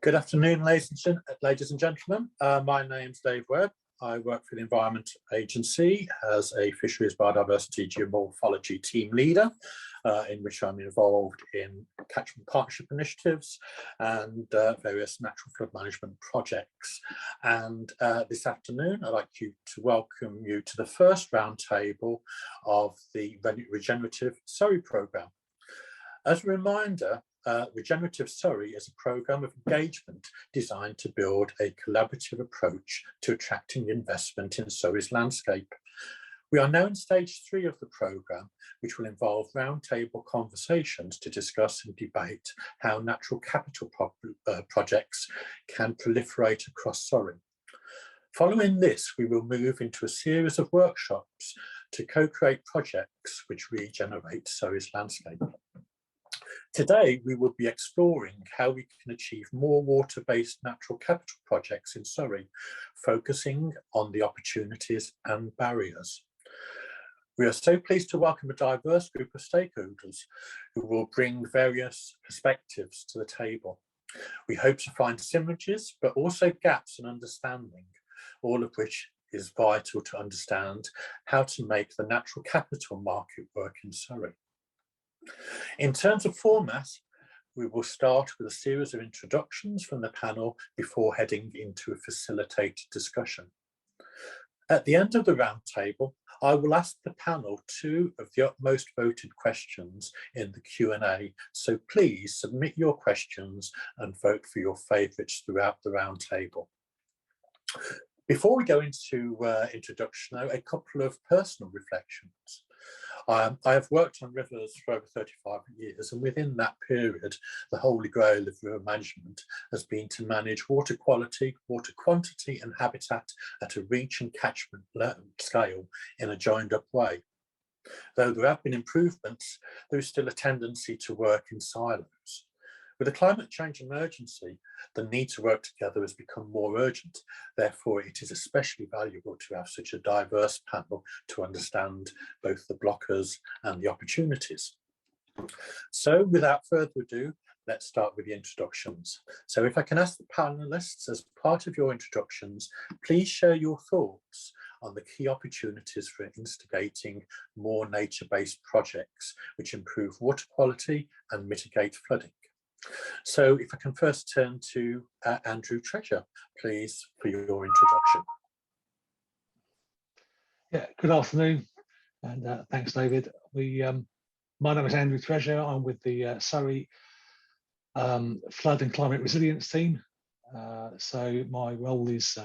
Good afternoon, ladies and gentlemen. My name's Dave Webb. I work for the Environment Agency as a Fisheries, Biodiversity, Geomorphology team leader, in which I'm involved in catchment partnership initiatives and various natural flood management projects. And this afternoon, I'd like to welcome you to the first roundtable of the Regenerative Surrey programme. As a reminder, Regenerative Surrey is a programme of engagement designed to build a collaborative approach to attracting investment in Surrey's landscape. We are now in stage 3 of the programme, which will involve roundtable conversations to discuss and debate how natural capital projects can proliferate across Surrey. Following this, we will move into a series of workshops to co-create projects which regenerate Surrey's landscape. Today, we will be exploring how we can achieve more water-based natural capital projects in Surrey, focusing on the opportunities and barriers. We are so pleased to welcome a diverse group of stakeholders who will bring various perspectives to the table. We hope to find synergies, but also gaps in understanding, all of which is vital to understand how to make the natural capital market work in Surrey. In terms of format, we will start with a series of introductions from the panel before heading into a facilitated discussion. At the end of the roundtable, I will ask the panel 2 of the utmost voted questions in the Q&A, so please submit your questions and vote for your favourites throughout the roundtable. Before we go into introduction, a couple of personal reflections. I have worked on rivers for over 35 years, and within that period, the holy grail of river management has been to manage water quality, water quantity and habitat at a reach and catchment scale in a joined up way. Though there have been improvements, there is still a tendency to work in silos. With the climate change emergency, the need to work together has become more urgent. Therefore, it is especially valuable to have such a diverse panel to understand both the blockers and the opportunities. So without further ado, let's start with the introductions. So if I can ask the panelists, as part of your introductions, please share your thoughts on the key opportunities for instigating more nature-based projects which improve water quality and mitigate flooding. So if I can first turn to Andrew Treasure, please, for your introduction. Yeah, good afternoon, and thanks, David. My name is Andrew Treasure. I'm with the Surrey Flood and Climate Resilience team. So my role is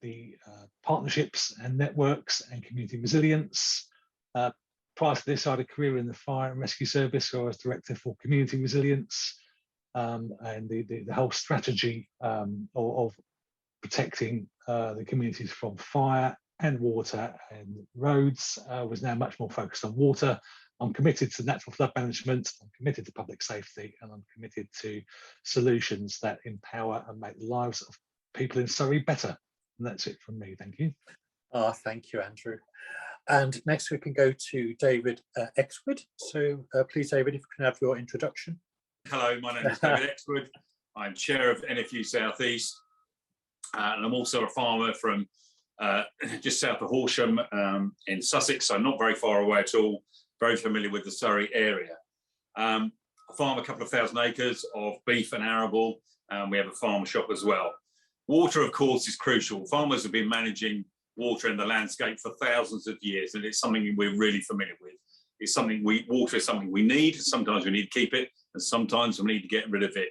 the partnerships and networks and community resilience. Prior to this, I had a career in the Fire and Rescue Service, where I was Director for Community Resilience, and the whole strategy of protecting the communities from fire and water and roads was now much more focused on water. I'm committed to natural flood management, I'm committed to public safety, and I'm committed to solutions that empower and make the lives of people in Surrey better. And that's it from me, thank you. Thank you, Andrew. And next we can go to David Exwood. So please, David, if you can have your introduction. Hello, my name is David Exwood. I'm chair of NFU South East, and I'm also a farmer from just south of Horsham in Sussex, so not very far away at all, very familiar with the Surrey area. I farm a couple of thousand acres of beef and arable, and we have a farm shop as well. Water, of course, is crucial. Farmers have been managing water in the landscape for thousands of years, and it's something we're really familiar with. It's something water is something we need. Sometimes we need to keep it, and sometimes we need to get rid of it.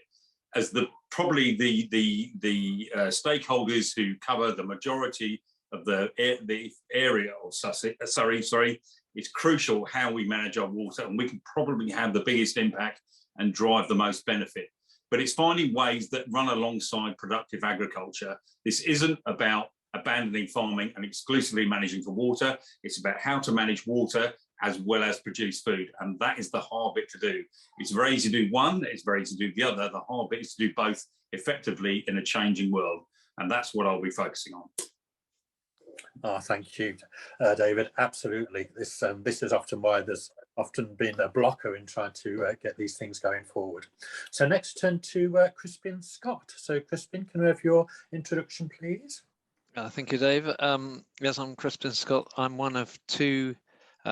As probably the stakeholders who cover the majority of the area of Surrey, it's crucial how we manage our water, and we can probably have the biggest impact and drive the most benefit. But it's finding ways that run alongside productive agriculture. This isn't about abandoning farming and exclusively managing for water. It's about how to manage water as well as produce food, and that is the hard bit to do. It's very easy to do one, it's very easy to do the other. The hard bit is to do both effectively in a changing world, and that's what I'll be focusing on. Thank you, David. Absolutely. This is often why there's often been a blocker in trying to get these things going forward. So next turn to Crispin Scott. So Crispin, can we have your introduction, please? Thank you, Dave. Yes, I'm Crispin Scott. I'm one of two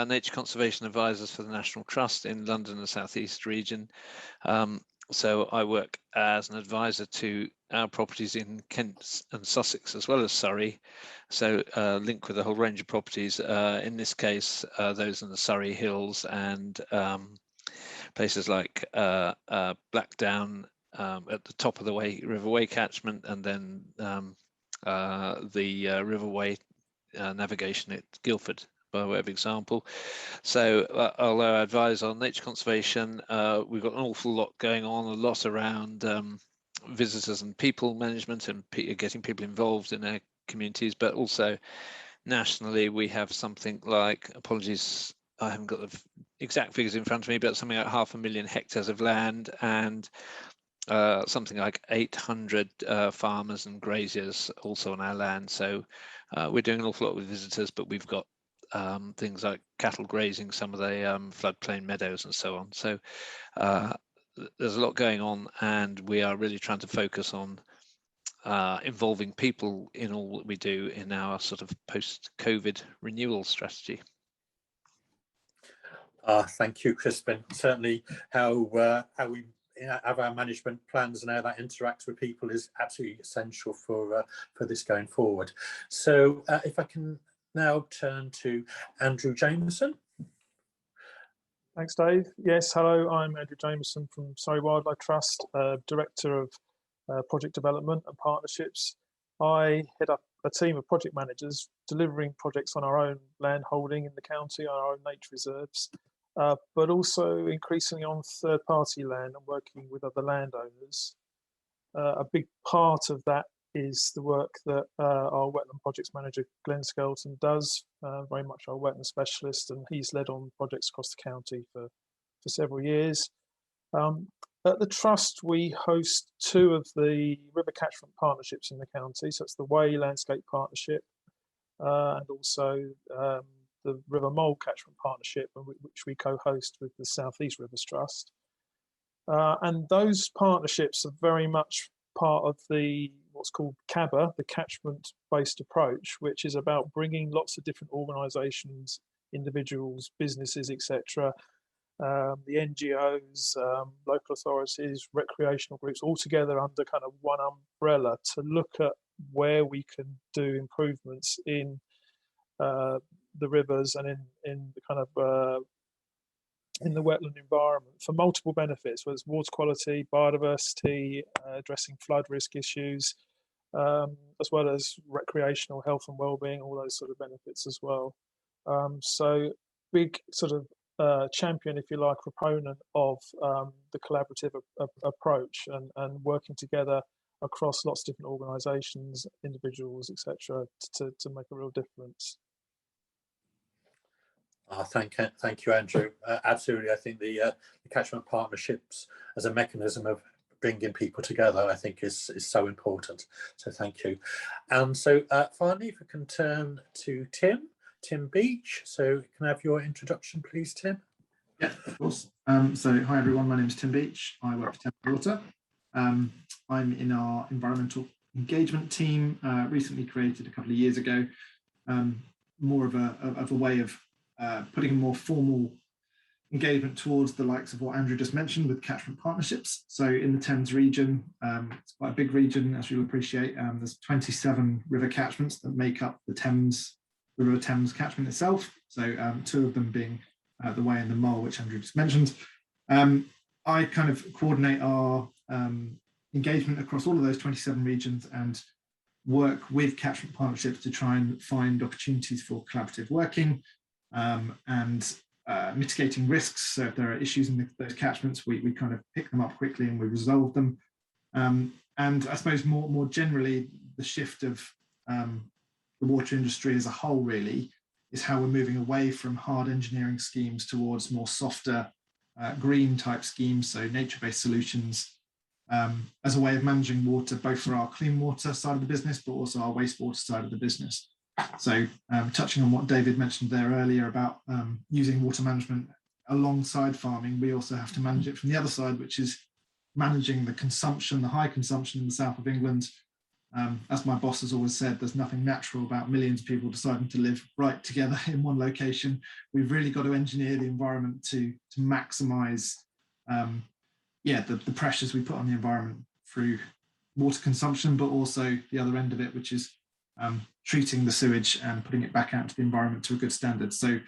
nature conservation advisors for the National Trust in London and the South East region. So I work as an advisor to our properties in Kent and Sussex, as well as Surrey. So linked with a whole range of properties. In this case, those in the Surrey Hills and places like Blackdown at the top of the River Way catchment, and then the River Way navigation at Guildford, by way of example. So although I advise on nature conservation, we've got an awful lot going on, a lot around visitors and people management and getting people involved in our communities, but also nationally we have something like, apologies, I haven't got the exact figures in front of me, but something like 500,000 hectares of land and something like 800 farmers and graziers also on our land. So we're doing an awful lot with visitors, but we've got things like cattle grazing some of the floodplain meadows and so on. So there's a lot going on, and we are really trying to focus on involving people in all that we do in our sort of post-COVID renewal strategy. Thank you, Crispin. Certainly how we have our management plans and how that interacts with people is absolutely essential for this going forward. So if I can now turn to Andrew Jamieson. Thanks, Dave. Yes, hello, I'm Andrew Jamieson from Surrey Wildlife Trust, Director of Project Development and Partnerships. I head up a team of project managers delivering projects on our own land holding in the county, on our own nature reserves, but also increasingly on third-party land and working with other landowners. A big part of that is the work that our wetland projects manager Glenn Skelton does, very much our wetland specialist, and he's led on projects across the county for several years. At the Trust, we host two of the river catchment partnerships in the county, so it's the Way Landscape Partnership and also the River Mole Catchment Partnership, which we co-host with the South East Rivers Trust. And those partnerships are very much part of the what's called CABA, the catchment-based approach, which is about bringing lots of different organisations, individuals, businesses, etc., the NGOs, local authorities, recreational groups, all together under kind of one umbrella to look at where we can do improvements in the rivers and in the kind of in the wetland environment for multiple benefits, whether it's water quality, biodiversity, addressing flood risk issues, as well as recreational health and well-being, all those sort of benefits as well. So big sort of champion, if you like, proponent of the collaborative approach and working together across lots of different organisations, individuals, etc., to make a real difference. Thank you, Andrew. Absolutely, I think the catchment partnerships as a mechanism of bringing people together, I think, is so important. So thank you. And so finally, if we can turn to Tim Beech. So can I have your introduction, please, Tim? Yeah, of course. So hi everyone, my name is Tim Beech. I work for Thames Water. I'm in our environmental engagement team, recently created a couple of years ago, more of a way of putting a more formal engagement towards the likes of what Andrew just mentioned with catchment partnerships. So in the Thames region, it's quite a big region, as you'll appreciate. There's 27 river catchments that make up the River Thames catchment itself. So two of them being the Way and the Mole, which Andrew just mentioned. I kind of coordinate our engagement across all of those 27 regions and work with catchment partnerships to try and find opportunities for collaborative working and mitigating risks. So if there are issues in those catchments, we kind of pick them up quickly and we resolve them. And I suppose more generally, the shift of the water industry as a whole really is how we're moving away from hard engineering schemes towards more softer green type schemes, so nature-based solutions as a way of managing water, both for our clean water side of the business, but also our wastewater side of the business. So touching on what David mentioned there earlier about using water management alongside farming, we also have to manage it from the other side, which is managing the consumption, the high consumption in the south of England. As my boss has always said, there's nothing natural about millions of people deciding to live right together in one location. We've really got to engineer the environment to maximise the pressures we put on the environment through water consumption, but also the other end of it, which is treating the sewage and putting it back out to the environment to a good standard. So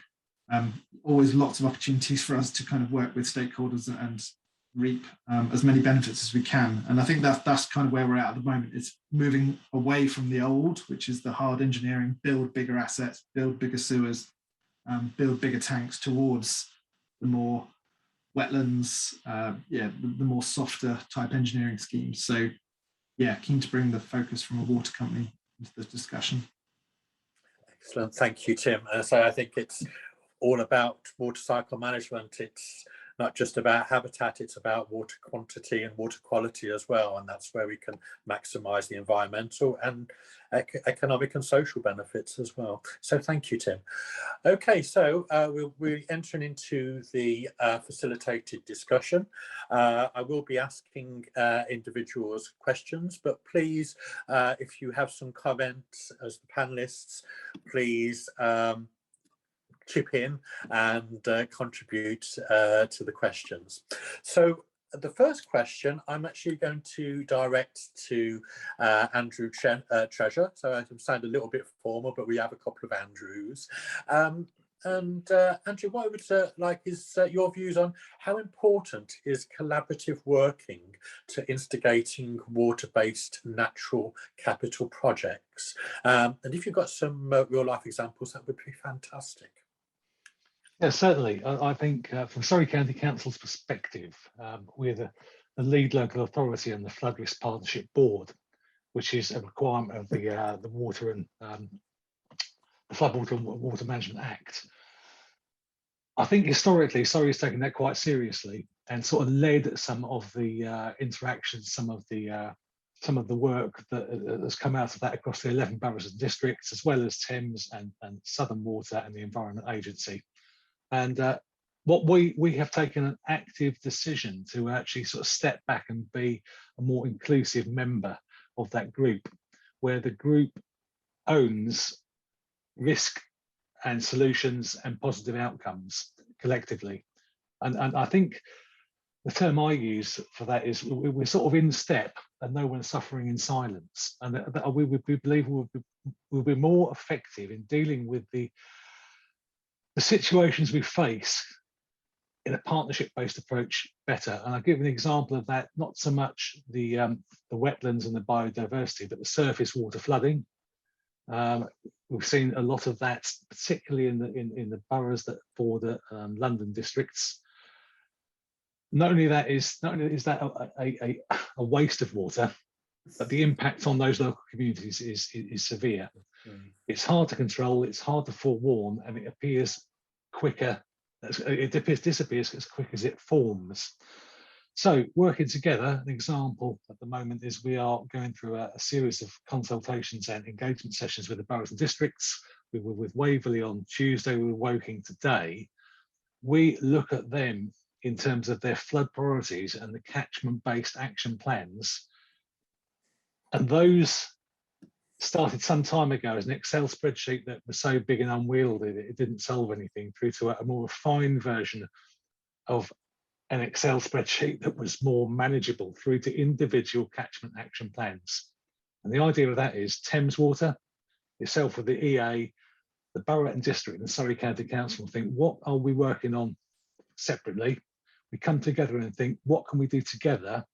always lots of opportunities for us to kind of work with stakeholders and reap as many benefits as we can. And I think that's kind of where we're at the moment. It's moving away from the old, which is the hard engineering, build bigger assets, build bigger sewers, build bigger tanks, towards the more wetlands, the more softer type engineering schemes. So yeah, keen to bring the focus from a water company into the discussion. Excellent, thank you, Tim. So I think it's all about water cycle management. It's not just about habitat, it's about water quantity and water quality as well, and that's where we can maximise the environmental and economic and social benefits as well. So thank you, Tim. Okay, so we're entering into the facilitated discussion. I will be asking individuals questions, but please, if you have some comments as the panelists, please chip in and contribute to the questions. So the first question I'm actually going to direct to Andrew Treasure. So I sound a little bit formal, but we have a couple of Andrews. Andrew, what I would like is your views on how important is collaborative working to instigating water-based natural capital projects? And if you've got some real-life examples, that would be fantastic. Yeah, certainly. I think from Surrey County Council's perspective, we're the lead local authority and the Flood Risk Partnership Board, which is a requirement of the Water and the Floodwater and Water Management Act. I think historically Surrey's taken that quite seriously and sort of led some of the interactions, some of the work that has come out of that across the 11 boroughs and districts, as well as Thames and Southern Water and the Environment Agency. And what we have taken an active decision to actually sort of step back and be a more inclusive member of that group, where the group owns risk and solutions and positive outcomes collectively. And I think the term I use for that is we're sort of in step and no one's suffering in silence. And that we believe we'll be more effective in dealing with the situations we face in a partnership-based approach better. And I'll give an example of that, not so much the wetlands and the biodiversity, but the surface water flooding. We've seen a lot of that, particularly in the boroughs that border London districts. Not only is that a waste of water, but the impact on those local communities is severe. It's hard to control, it's hard to forewarn, and it appears quicker. It disappears as quick as it forms. So working together, an example at the moment is we are going through a series of consultations and engagement sessions with the boroughs and districts. We were with Waverley on Tuesday, we were Woking today. We look at them in terms of their flood priorities and the catchment-based action plans. And those started some time ago as an Excel spreadsheet that was so big and unwieldy that it didn't solve anything, through to a more refined version of an Excel spreadsheet that was more manageable, through to individual catchment action plans. And the idea of that is Thames Water, yourself with the EA, the borough and district and Surrey County Council think, what are we working on separately? We come together and think, what can we do together?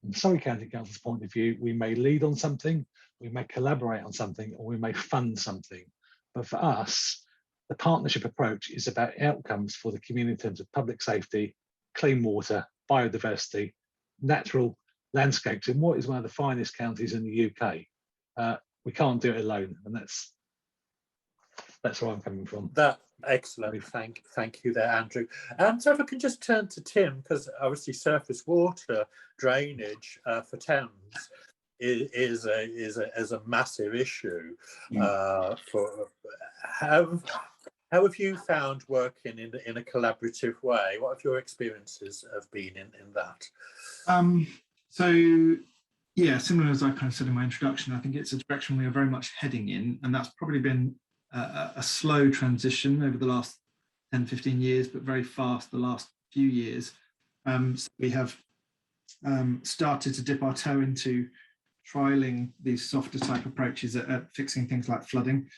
From Surrey County Council's point of view, we may lead on something, we may collaborate on something, or we may fund something. But for us, the partnership approach is about outcomes for the community in terms of public safety, clean water, biodiversity, natural landscapes in what is one of the finest counties in the UK. We can't do it alone, and that's where I'm coming from. Excellent, thank you there, Andrew. So if I can just turn to Tim, because obviously surface water drainage for Thames is a massive issue. How have you found working in a collaborative way? What have your experiences have been in that? So yeah, similar as I kind of said in my introduction, I think it's a direction we are very much heading in, and that's probably been a slow transition over the last 10, 15 years, but very fast the last few years. So we have started to dip our toe into trialing these softer type approaches at fixing things like flooding.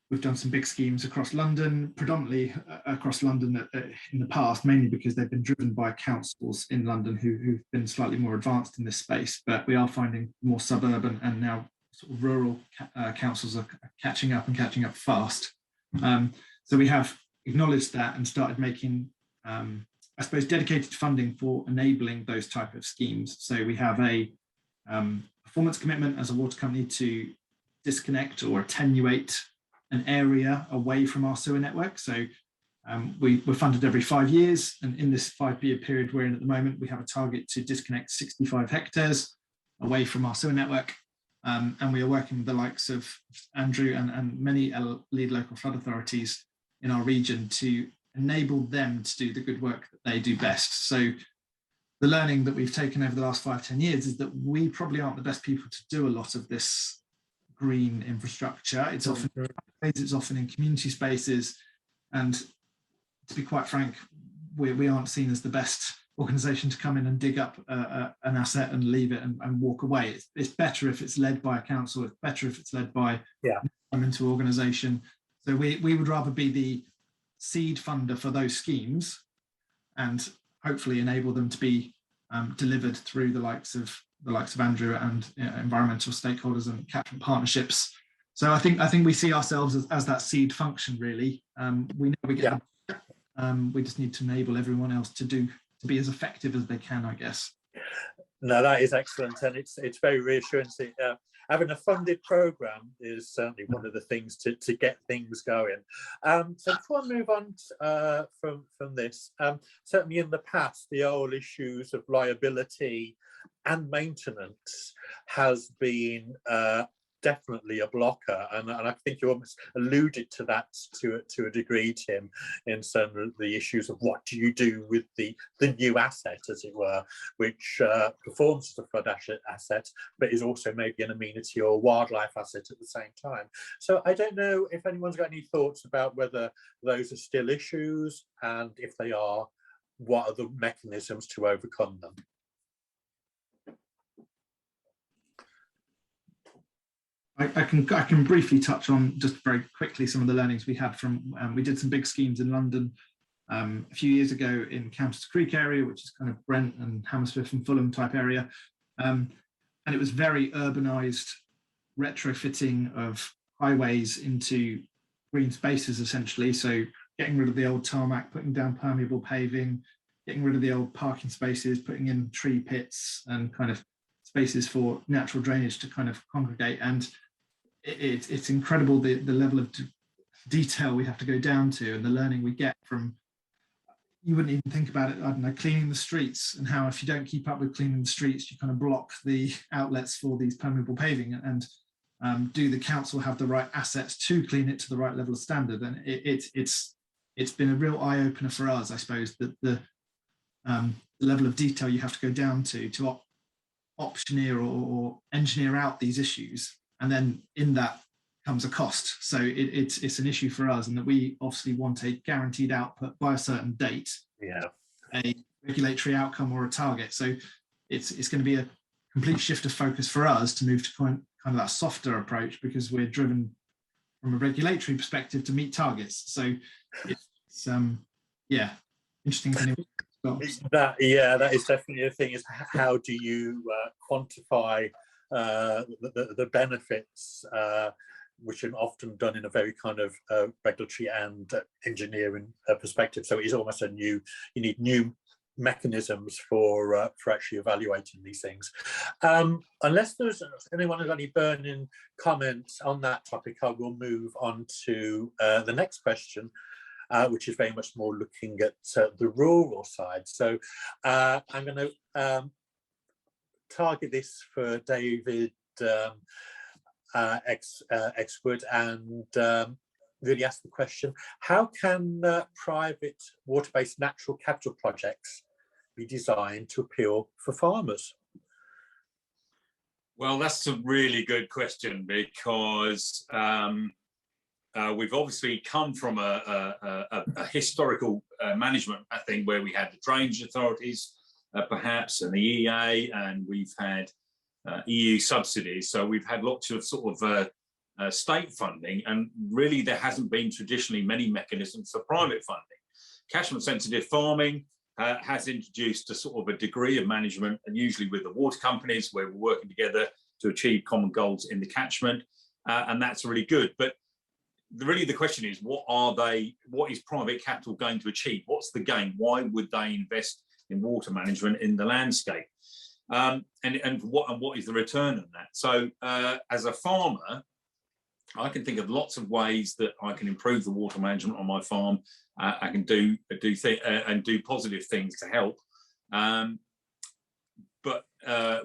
We've done some big schemes across London, predominantly across London in the past, mainly because they've been driven by councils in London who've been slightly more advanced in this space. But we are finding more suburban and now sort of rural councils are catching up fast. So we have acknowledged that and started making, I suppose, dedicated funding for enabling those type of schemes. So we have a performance commitment as a water company to disconnect or attenuate an area away from our sewer network. So we're funded every 5 years, and in this 5-year period we're in at the moment, we have a target to disconnect 65 hectares away from our sewer network. And we are working with the likes of Andrew and many lead local flood authorities in our region to enable them to do the good work that they do best. So the learning that we've taken over the last 5-10 years is that we probably aren't the best people to do a lot of this green infrastructure. It's often in community spaces, and to be quite frank, we aren't seen as the best organisation to come in and dig up an asset and leave it and walk away. It's better if it's led by a council. It's better if it's led by an environmental organisation. So we would rather be the seed funder for those schemes and hopefully enable them to be delivered through the likes of Andrew and environmental stakeholders and catchment partnerships. So I think we see ourselves as that seed function, really. We know we can. We just need to enable everyone else to be as effective as they can, I guess. No, that is excellent, and it's very reassuring. Having a funded programme is certainly one of the things to get things going. So before I move on from this, certainly in the past, the old issues of liability and maintenance has been definitely a blocker, and I think you almost alluded to that to a degree, Tim, in some of the issues of what do you do with the new asset, as it were, which performs as a flood asset, but is also maybe an amenity or wildlife asset at the same time. So I don't know if anyone's got any thoughts about whether those are still issues, and if they are, what are the mechanisms to overcome them? I can briefly touch on just very quickly some of the learnings we had from, we did some big schemes in London a few years ago in Countess Creek area, which is kind of Brent and Hammersmith and Fulham type area. And it was very urbanized retrofitting of highways into green spaces, essentially. So getting rid of the old tarmac, putting down permeable paving, getting rid of the old parking spaces, putting in tree pits and kind of spaces for natural drainage to kind of congregate. And it's incredible the level of detail we have to go down to, and the learning we get from, you wouldn't even think about it, I don't know, cleaning the streets, and how if you don't keep up with cleaning the streets, you kind of block the outlets for these permeable paving. And do the council have the right assets to clean it to the right level of standard? And it's been a real eye-opener for us, I suppose, that the level of detail you have to go down to optioneer or engineer out these issues. And then in that comes a cost. So it's an issue for us, and that we obviously want a guaranteed output by a certain date, a regulatory outcome or a target. So it's going to be a complete shift of focus for us to move to kind of that softer approach, because we're driven from a regulatory perspective to meet targets. So it's interesting to know. That is definitely the thing, is how do you quantify the benefits, which are often done in a very kind of regulatory and engineering perspective. So it's almost you need new mechanisms for actually evaluating these things. Unless there's anyone who's got any burning comments on that topic, I will move on to the next question, which is very much more looking at the rural side. So I'm going to target this for David Exwood and really ask the question, how can private water-based natural capital projects be designed to appeal for farmers? Well, that's a really good question, because we've obviously come from a historical management, I think, where we had the drainage authorities, perhaps, and the EA, and we've had EU subsidies. So we've had lots of sort of state funding, and really there hasn't been traditionally many mechanisms for private funding. Catchment sensitive farming has introduced a sort of a degree of management, and usually with the water companies, where we're working together to achieve common goals in the catchment, and that's really good. But really the question is, what is private capital going to achieve? What's the gain? Why would they invest in water management in the landscape? And what is the return on that? So as a farmer, I can think of lots of ways that I can improve the water management on my farm. I can do positive things to help. But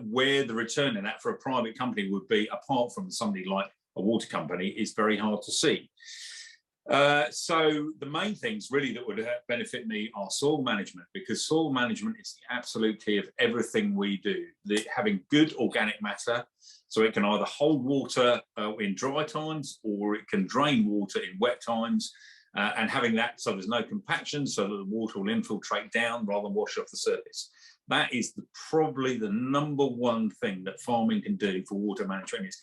where the return in that for a private company would be, apart from somebody like a water company, is very hard to see. So the main things really that would benefit me are soil management, because soil management is the absolute key of everything we do. Having good organic matter, so it can either hold water in dry times, or it can drain water in wet times, and having that so there's no compaction, so that the water will infiltrate down rather than wash off the surface. That is probably the #1 thing that farming can do for water management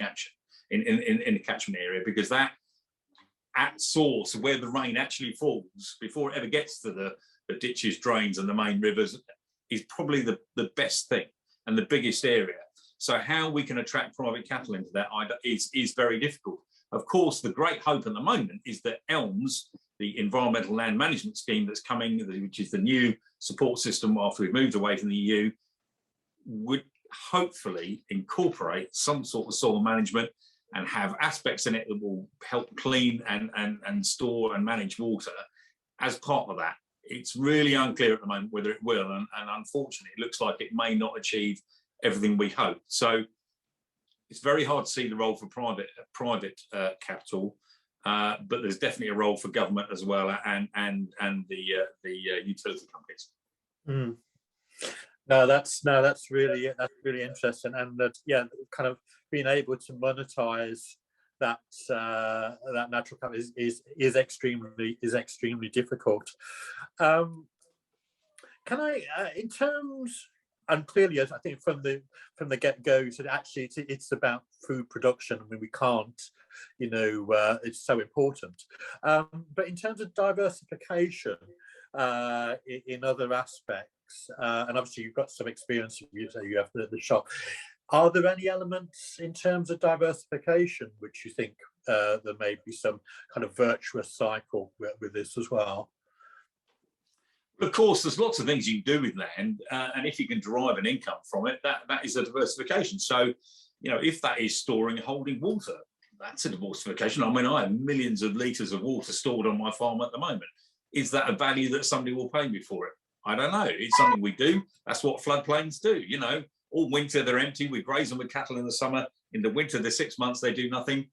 in the catchment area, because that at source, where the rain actually falls before it ever gets to the ditches, drains and the main rivers, is probably the best thing and the biggest area. So how we can attract private capital into that is very difficult. Of course, the great hope at the moment is that ELMS, the Environmental Land Management Scheme that's coming, which is the new support system after we've moved away from the EU, would hopefully incorporate some sort of soil management and have aspects in it that will help clean and store and manage water as part of that. It's really unclear at the moment whether it will, and unfortunately it looks like it may not achieve everything we hope. So it's very hard to see the role for private capital, but there's definitely a role for government as well, and the utility companies. Mm. No, that's really interesting, and that, yeah, kind of being able to monetize that that natural capital is extremely difficult. Can I, in terms, and clearly, I think from the get-go, so actually it's about food production. I mean, we can't, it's so important. But in terms of diversification in other aspects, and obviously you've got some experience, you have the shop. Are there any elements in terms of diversification which you think there may be some kind of virtuous cycle with this as well? Of course, there's lots of things you can do with land, and if you can derive an income from it, that is a diversification. So, if that is storing and holding water, that's a diversification. I mean, I have millions of litres of water stored on my farm at the moment. Is that a value that somebody will pay me for it? I don't know. It's something we do. That's what floodplains do. All winter they're empty. We graze them with cattle in the summer. In the winter, the 6 months they do nothing.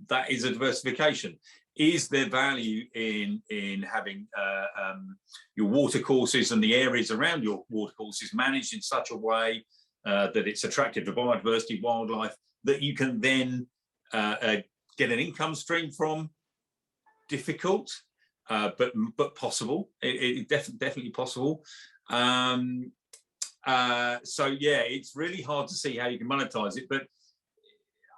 That is a diversification. Is there value in having your water courses and the areas around your water courses managed in such a way that it's attractive to biodiversity, wildlife, that you can then get an income stream from? Difficult, but possible. It definitely possible. So yeah, it's really hard to see how you can monetize it, but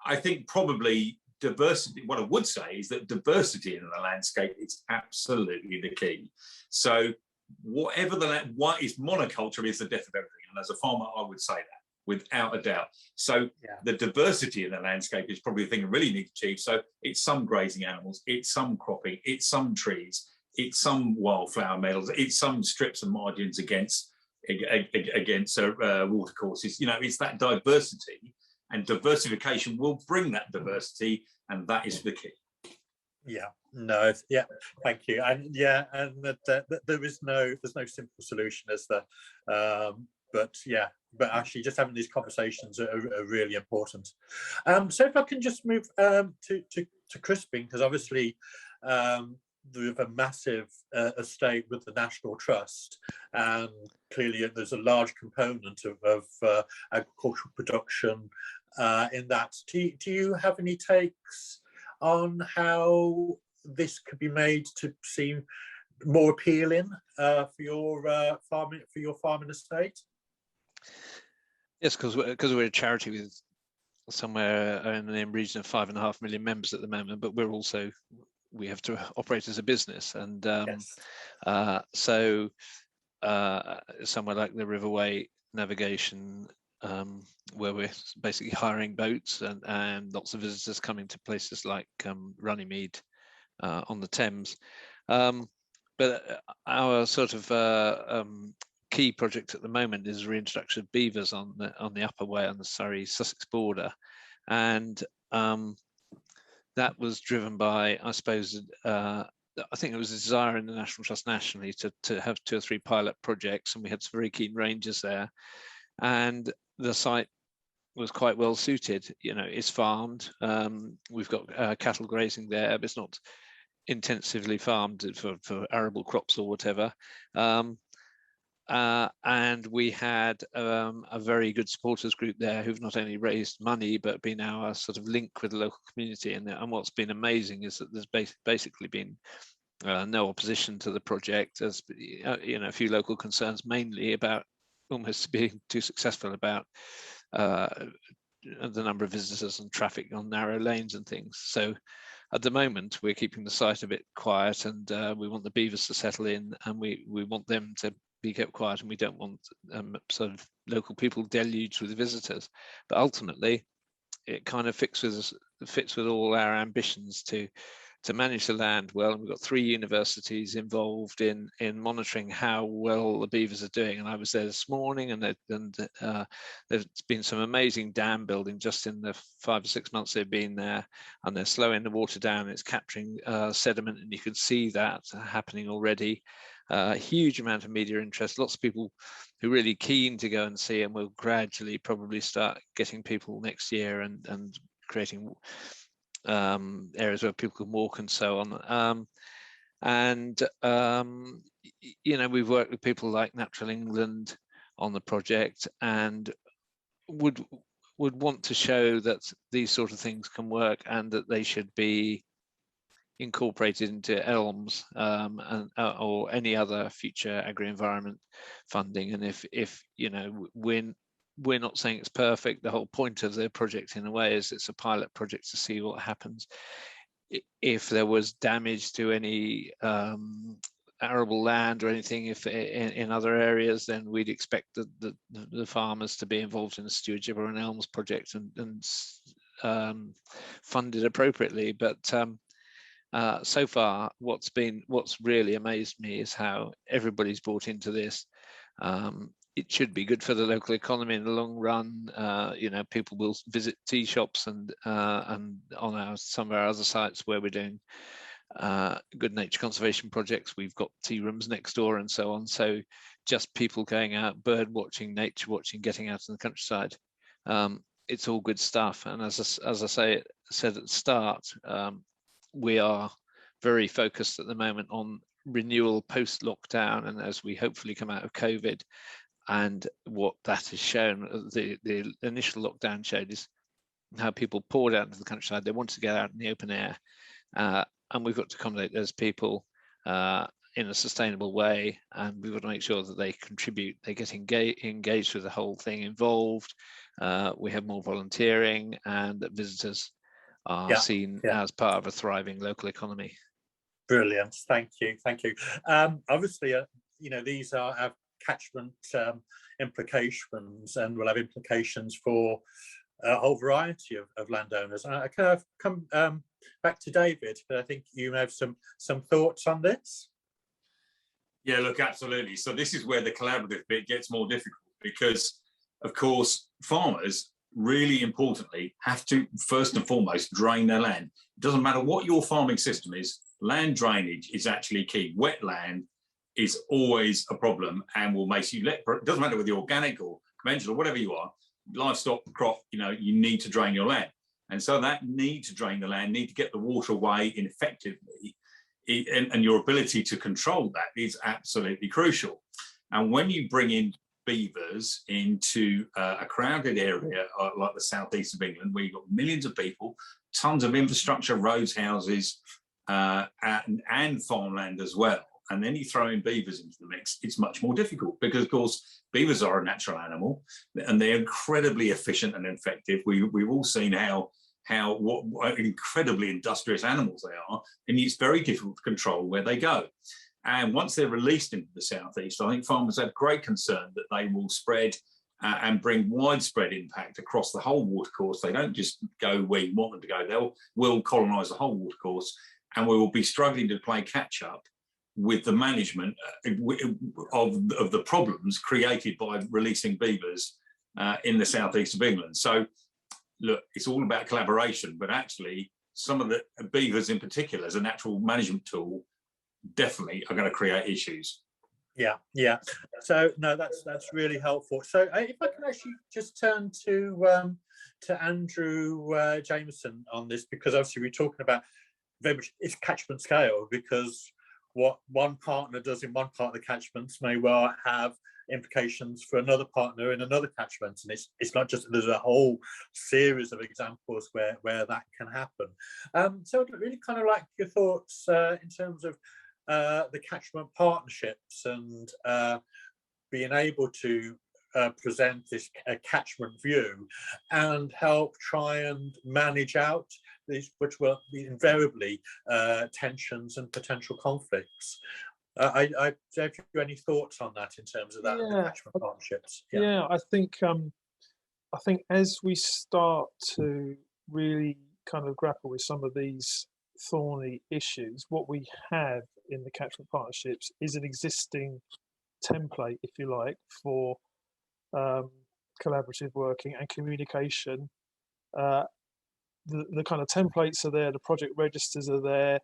I think probably diversity, what I would say is that diversity in the landscape is absolutely the key. So whatever what is monoculture is the death of everything, and as a farmer I would say that without a doubt. So the diversity in the landscape is probably the thing I really need to achieve. So it's some grazing animals, it's some cropping, it's some trees, it's some wildflower meadows, it's some strips and margins against water courses. It's that diversity, and diversification will bring that diversity, and that is the key. Thank you. And there's no simple solution, is there? But actually just having these conversations are really important. So if I can just move to Crispin, because obviously we have a massive estate with the National Trust, and clearly there's a large component of agricultural production in that. Do you have any takes on how this could be made to seem more appealing for your farming estate? Yes, because we're a charity with somewhere in the region of 5.5 million members at the moment, but we have to operate as a business, and Yes. so somewhere like the Riverway Navigation, where we're basically hiring boats and lots of visitors coming to places like Runnymede on the Thames. But our sort of key project at the moment is reintroduction of beavers on the upper way on the Surrey-Sussex border, and that was driven by, I suppose, I think it was a desire in the National Trust nationally to have 2 or 3 pilot projects, and we had some very keen rangers there, and the site was quite well suited. You know, it's farmed. We've got cattle grazing there, but it's not intensively farmed for arable crops or whatever. And we had a very good supporters group there who've not only raised money but been our sort of link with the local community. And what's been amazing is that there's basically been no opposition to the project. There's a few local concerns, mainly about almost being too successful about the number of visitors and traffic on narrow lanes and things. So at the moment we're keeping the site a bit quiet, and we want the beavers to settle in, and we want them to be kept quiet, and we don't want sort of local people deluged with visitors. But ultimately it kind of fits with all our ambitions to manage the land well, and we've got 3 universities involved in monitoring how well the beavers are doing. And I was there this morning, and there's been some amazing dam building just in the 5 or 6 months they've been there, and they're slowing the water down. It's capturing sediment, and you can see that happening already. Huge amount of media interest, lots of people who are really keen to go and see, and we'll gradually probably start getting people next year and creating areas where people can walk and so on. We've worked with people like Natural England on the project, and would want to show that these sort of things can work, and that they should be incorporated into ELMS or any other future agri-environment funding. And if we're not saying it's perfect, the whole point of the project in a way is it's a pilot project to see what happens. If there was damage to any arable land or anything in other areas, then we'd expect the farmers to be involved in a stewardship or an ELMS project and funded appropriately. But so far, what's really amazed me is how everybody's bought into this. It should be good for the local economy in the long run. People will visit tea shops and on some of our other sites where we're doing good nature conservation projects, we've got tea rooms next door and so on. So just people going out, bird watching, nature watching, getting out in the countryside, it's all good stuff. And as I said at the start, we are very focused at the moment on renewal post lockdown, and as we hopefully come out of COVID. And what that has shown, the initial lockdown showed, is how people poured out into the countryside. They wanted to get out in the open air, and we've got to accommodate those people in a sustainable way, and we've got to make sure that they contribute, they get engaged with the whole thing, involved. We have more volunteering, and that visitors are seen as part of a thriving local economy. Brilliant, thank you. Obviously, these have catchment implications, and will have implications for a whole variety of landowners. And I kind of come back to David, but I think you have some thoughts on this. Yeah, look, absolutely. So this is where the collaborative bit gets more difficult, because, of course, farmers really importantly have to first and foremost drain their land. It doesn't matter what your farming system is, land drainage is actually key. Wet land is always a problem and will make you it doesn't matter whether you're organic or conventional or whatever you are, livestock, crop, you need to drain your land. And so that need to drain the land, need to get the water away effectively, and your ability to control that is absolutely crucial. And when you bring in beavers into a crowded area like the southeast of England, where you've got millions of people, tons of infrastructure, roads, houses, and farmland as well, and then you throw in beavers into the mix, it's much more difficult, because of course beavers are a natural animal and they're incredibly efficient and effective. We've all seen what incredibly industrious animals they are, and it's very difficult to control where they go. And once they're released into the southeast, I think farmers have great concern that they will spread and bring widespread impact across the whole watercourse. They don't just go where you want them to go, will colonise the whole watercourse, and we will be struggling to play catch up with the management of the problems created by releasing beavers in the southeast of England. So look, it's all about collaboration, but actually some of the beavers in particular as a natural management tool definitely are going to create issues. Yeah. So no, that's really helpful. So if I can actually just turn to Andrew Jamieson on this, because obviously we're talking about very much it's catchment scale, because what one partner does in one part of the catchments may well have implications for another partner in another catchment, and it's not just, there's a whole series of examples where that can happen. So I'd really kind of like your thoughts in terms of the catchment partnerships and being able to present this catchment view and help try and manage out these, which will be invariably tensions and potential conflicts. Have you any thoughts on that in terms of that, the catchment partnerships? Yeah, I think as we start to really kind of grapple with some of these thorny issues, what we have in the catchment partnerships is an existing template, if you like, for collaborative working and communication. The kind of templates are there, the project registers are there,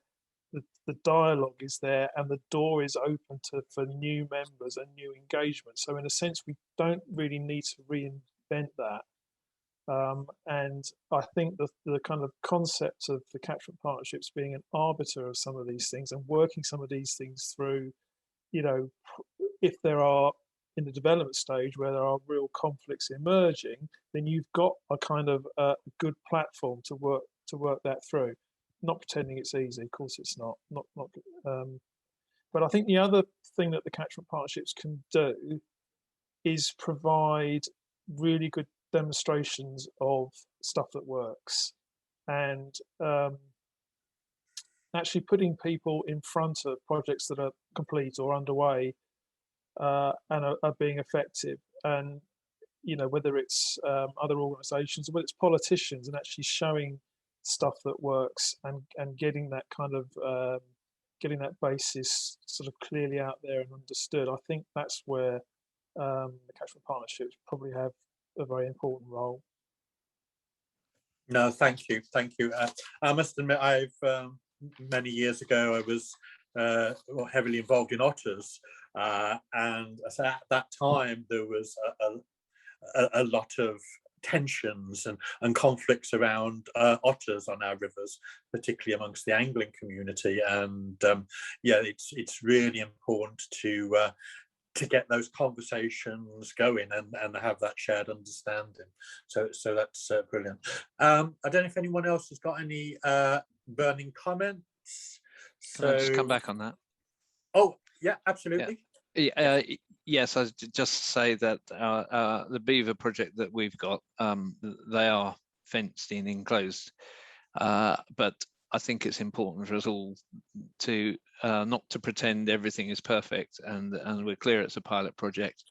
the dialogue is there, and the door is open for new members and new engagement. So in a sense, we don't really need to reinvent that. And I think the kind of concept of the catchment partnerships being an arbiter of some of these things and working some of these things through, if there are in the development stage where there are real conflicts emerging, then you've got a kind of a good platform to work that through. Not pretending it's easy, of course it's not. But I think the other thing that the catchment partnerships can do is provide really good demonstrations of stuff that works, and actually putting people in front of projects that are complete or underway and are being effective, and whether it's other organizations or whether it's politicians, and actually showing stuff that works and getting that kind of getting that basis sort of clearly out there and understood. I think that's where the catchment partnerships probably have a very important role. No, thank you. I must admit, many years ago I was heavily involved in otters, and at that time there was a lot of tensions and conflicts around otters on our rivers, particularly amongst the angling community. And it's really important to get those conversations going and have that shared understanding. So that's brilliant. I don't know if anyone else has got any burning comments. Can I just come back on that? Oh, yeah, absolutely. Yeah. Yes, I just say that the beaver project that we've got, they are fenced in, enclosed, but I think it's important for us all to not to pretend everything is perfect, and we're clear it's a pilot project.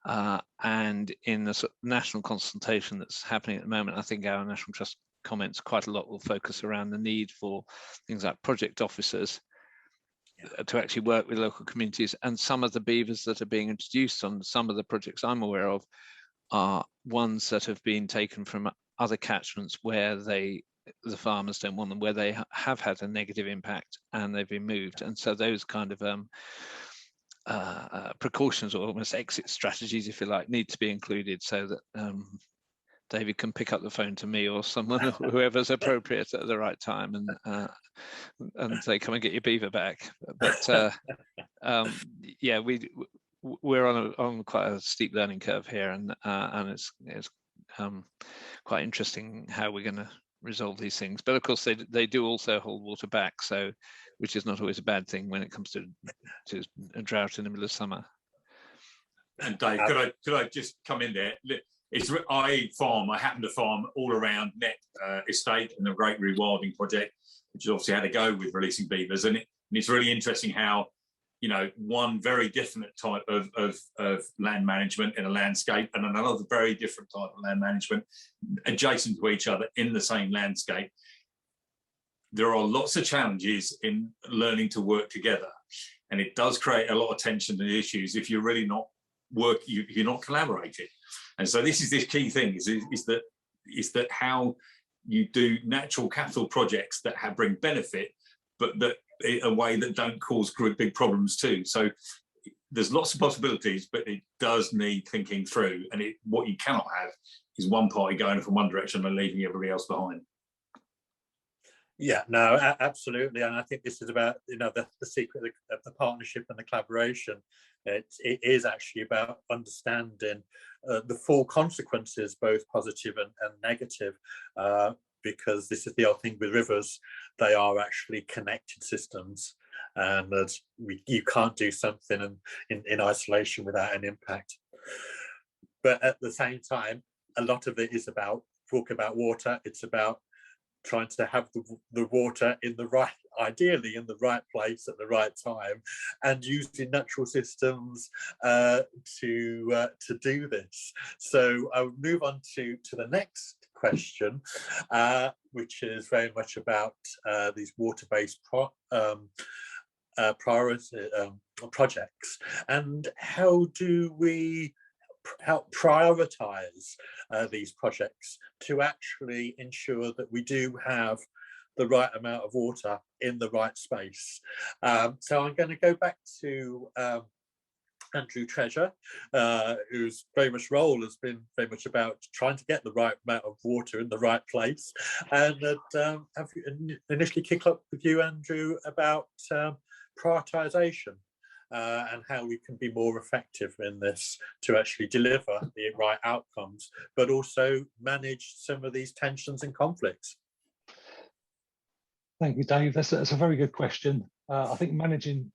And in the sort of national consultation that's happening at the moment, I think our National Trust comments quite a lot will focus around the need for things like project officers to actually work with local communities. And some of the beavers that are being introduced on some of the projects I'm aware of are ones that have been taken from other catchments where the farmers don't want them, where they have had a negative impact and they've been moved. And so those kind of precautions, or almost exit strategies, if you like, need to be included, so that David can pick up the phone to me or someone, whoever's appropriate at the right time, and say, come and get your beaver back. But yeah, we're on quite a steep learning curve here, and it's quite interesting how we're going to resolve these things. But of course, they do also hold water back, so which is not always a bad thing when it comes to a drought in the middle of summer. And Dave, could I just come in there? I happen to farm all around Net Estate and the Great Rewilding Project, which has obviously had a go with releasing beavers, and it's really interesting how, you know, one very different type of land management in a landscape and another very different type of land management adjacent to each other in the same landscape. There are lots of challenges in learning to work together, and it does create a lot of tension and issues if you're really not you're not collaborating. And so this is this key thing is that how you do natural capital projects that bring benefit, but that in a way that don't cause big problems too. So there's lots of possibilities, but it does need thinking through. And what you cannot have is one party going from one direction and leaving everybody else behind. Yeah, no, absolutely. And I think this is about, you know, the secret of the partnership and the collaboration. It is actually about understanding the full consequences, both positive and negative, because this is the old thing with rivers. They are actually connected systems, and you can't do something in isolation without an impact. But at the same time, a lot of it is about talk about water. It's about trying to have the water ideally in the right place at the right time, and using natural systems to do this. So I'll move on to the next question, which is very much about these water-based projects, and how do we help prioritize these projects to actually ensure that we do have the right amount of water in the right space. So I'm going to go back to Andrew Treasure, whose very much role has been very much about trying to get the right amount of water in the right place. And have you initially kick up with you, Andrew, about prioritisation and how we can be more effective in this to actually deliver the right outcomes, but also manage some of these tensions and conflicts? Thank you, Dave. That's a very good question. I think managing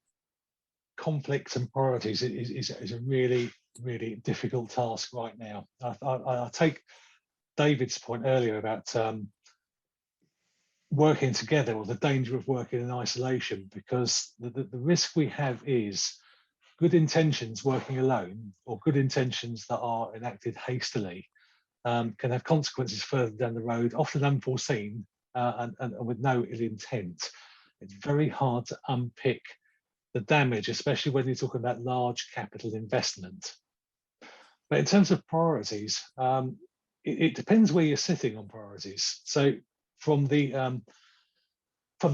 conflicts and priorities is a really, really difficult task right now. I take David's point earlier about working together, or the danger of working in isolation, because the risk we have is good intentions working alone, or good intentions that are enacted hastily, can have consequences further down the road, often unforeseen, and with no ill intent. It's very hard to unpick the damage, especially when you're talking about large capital investment. But in terms of priorities, it depends where you're sitting on priorities. So from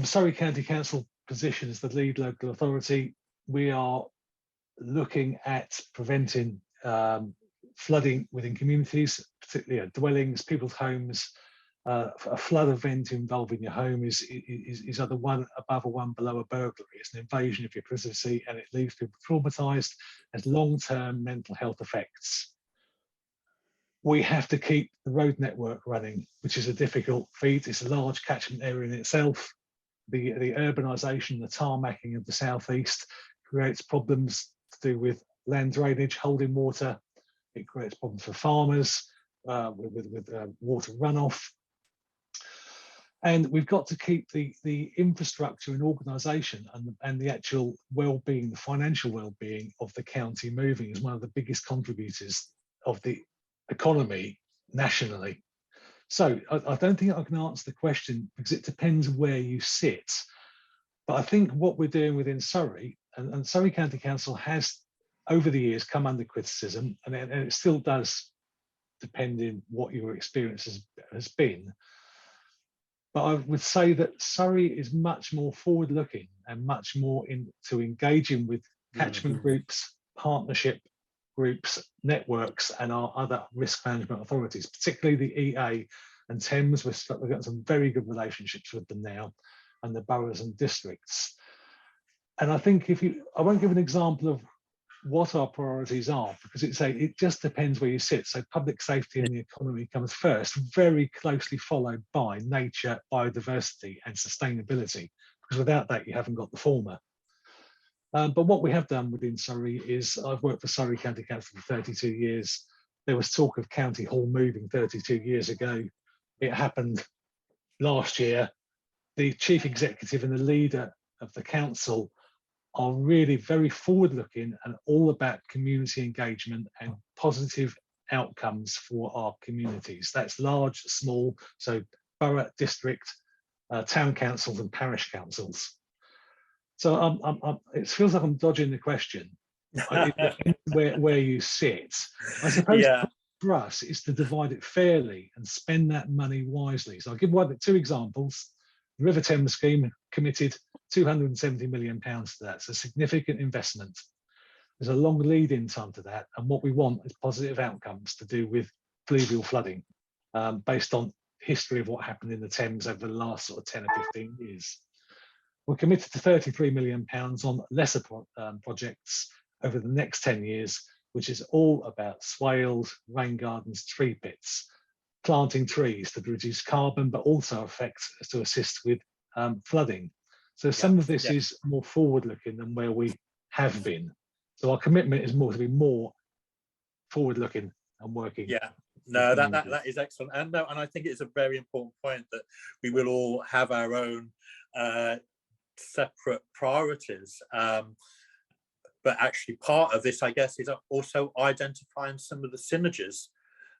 Surrey County Council position as the lead local authority, we are looking at preventing flooding within communities, particularly dwellings, people's homes. A flood event involving your home is either one above or one below a burglary. It's an invasion of your privacy, and it leaves people traumatized, has long-term mental health effects. We have to keep the road network running, which is a difficult feat. It's a large catchment area in itself. The urbanisation, the tarmacking of the southeast creates problems to do with land drainage, holding water. It creates problems for farmers with water runoff. And we've got to keep the infrastructure and organisation and the actual well-being, the financial well-being of the county moving as one of the biggest contributors of the economy nationally. So I don't think I can answer the question, because it depends where you sit. But I think what we're doing within Surrey, and Surrey County Council has over the years come under criticism, and it still does, depending what your experience has been. But I would say that Surrey is much more forward-looking and much more into engaging with catchment groups, partnership groups, networks, and our other risk management authorities, particularly the EA and Thames. We've got some very good relationships with them now, and the boroughs and districts. And I think I won't give an example of what our priorities are, because it just depends where you sit. So public safety and the economy comes first, very closely followed by nature, biodiversity, and sustainability, because without that, you haven't got the former. But what we have done within Surrey is, I've worked for Surrey County Council for 32 years. There was talk of County Hall moving 32 years ago. It happened last year. The chief executive and the leader of the council are really very forward-looking and all about community engagement and positive outcomes for our communities. That's large, small, so borough, district, town councils and parish councils. So it feels like I'm dodging the question. where you sit. I suppose for us, it's to divide it fairly and spend that money wisely. So I'll give two examples. The River Thames scheme committed £270 million to that. So significant investment. There's a long lead-in time to that. And what we want is positive outcomes to do with fluvial flooding, based on history of what happened in the Thames over the last sort of 10 or 15 years. We're committed to £33 million on lesser projects over the next 10 years, which is all about swales, rain gardens, tree pits, planting trees to reduce carbon, but also to assist with flooding. So some of this is more forward-looking than where we have been. So our commitment is more to be more forward-looking and working. Yeah, no, that is excellent, and I think it's a very important point that we will all have our own separate priorities. But actually, part of this, I guess, is also identifying some of the synergies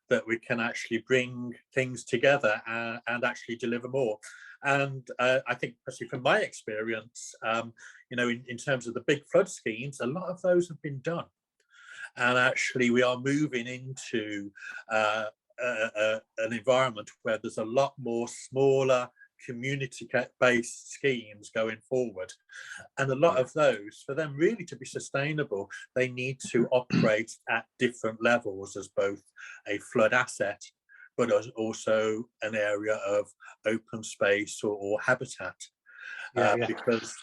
that we can actually bring things together and actually deliver more. And I think, especially from my experience, in terms of the big flood schemes, a lot of those have been done. And actually, we are moving into an environment where there's a lot more smaller community-based schemes going forward. And a lot of those, for them really to be sustainable, they need to operate at different levels as both a flood asset, but as also an area of open space or habitat. Because,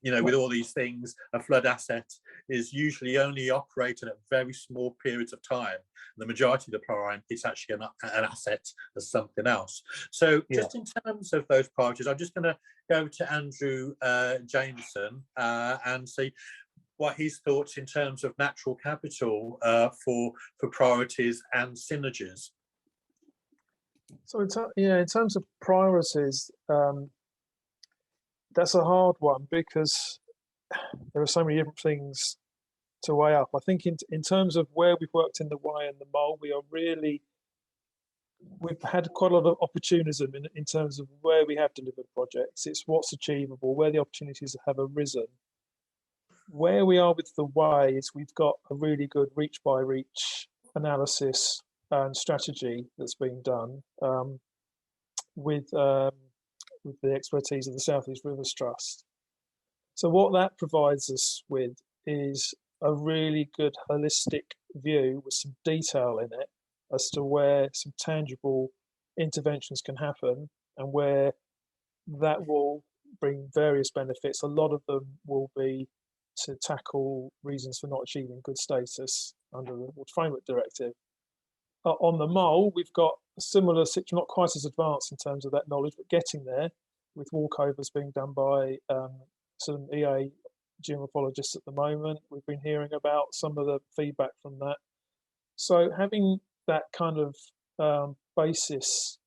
with all these things, a flood asset is usually only operated at very small periods of time. The majority of the time, it's actually an asset as something else. So just in terms of those priorities, I'm just going to go to Andrew Jamieson and see what his thoughts in terms of natural capital for priorities and synergies. So in terms of priorities, that's a hard one because there are so many different things to weigh up. I think in terms of where we've worked in the Y and the Mole, we've had quite a lot of opportunism in terms of where we have delivered projects. It's what's achievable, where the opportunities have arisen. Where we are with the Y is we've got a really good reach by reach analysis and strategy that's being done with the expertise of the South East Rivers Trust. So what that provides us with is a really good holistic view with some detail in it as to where some tangible interventions can happen and where that will bring various benefits. A lot of them will be to tackle reasons for not achieving good status under the Water Framework Directive. On the Mole, we've got a similar situation, not quite as advanced in terms of that knowledge, but getting there, with walkovers being done by some EA geomorphologists at the moment. We've been hearing about some of the feedback from that. So having that kind of basis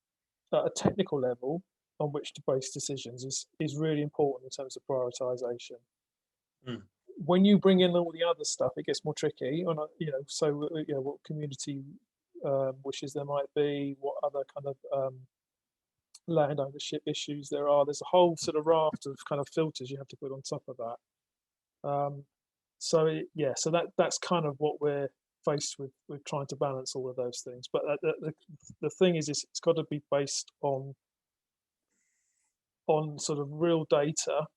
at a technical level on which to base decisions is really important in terms of prioritisation. When you bring in all the other stuff, it gets more tricky. What community wishes there might be, what other kind of land ownership issues there are. There's a whole sort of raft of kind of filters you have to put on top of that. So that's kind of what we're faced with trying to balance all of those things. But the thing is it's got to be based on sort of real data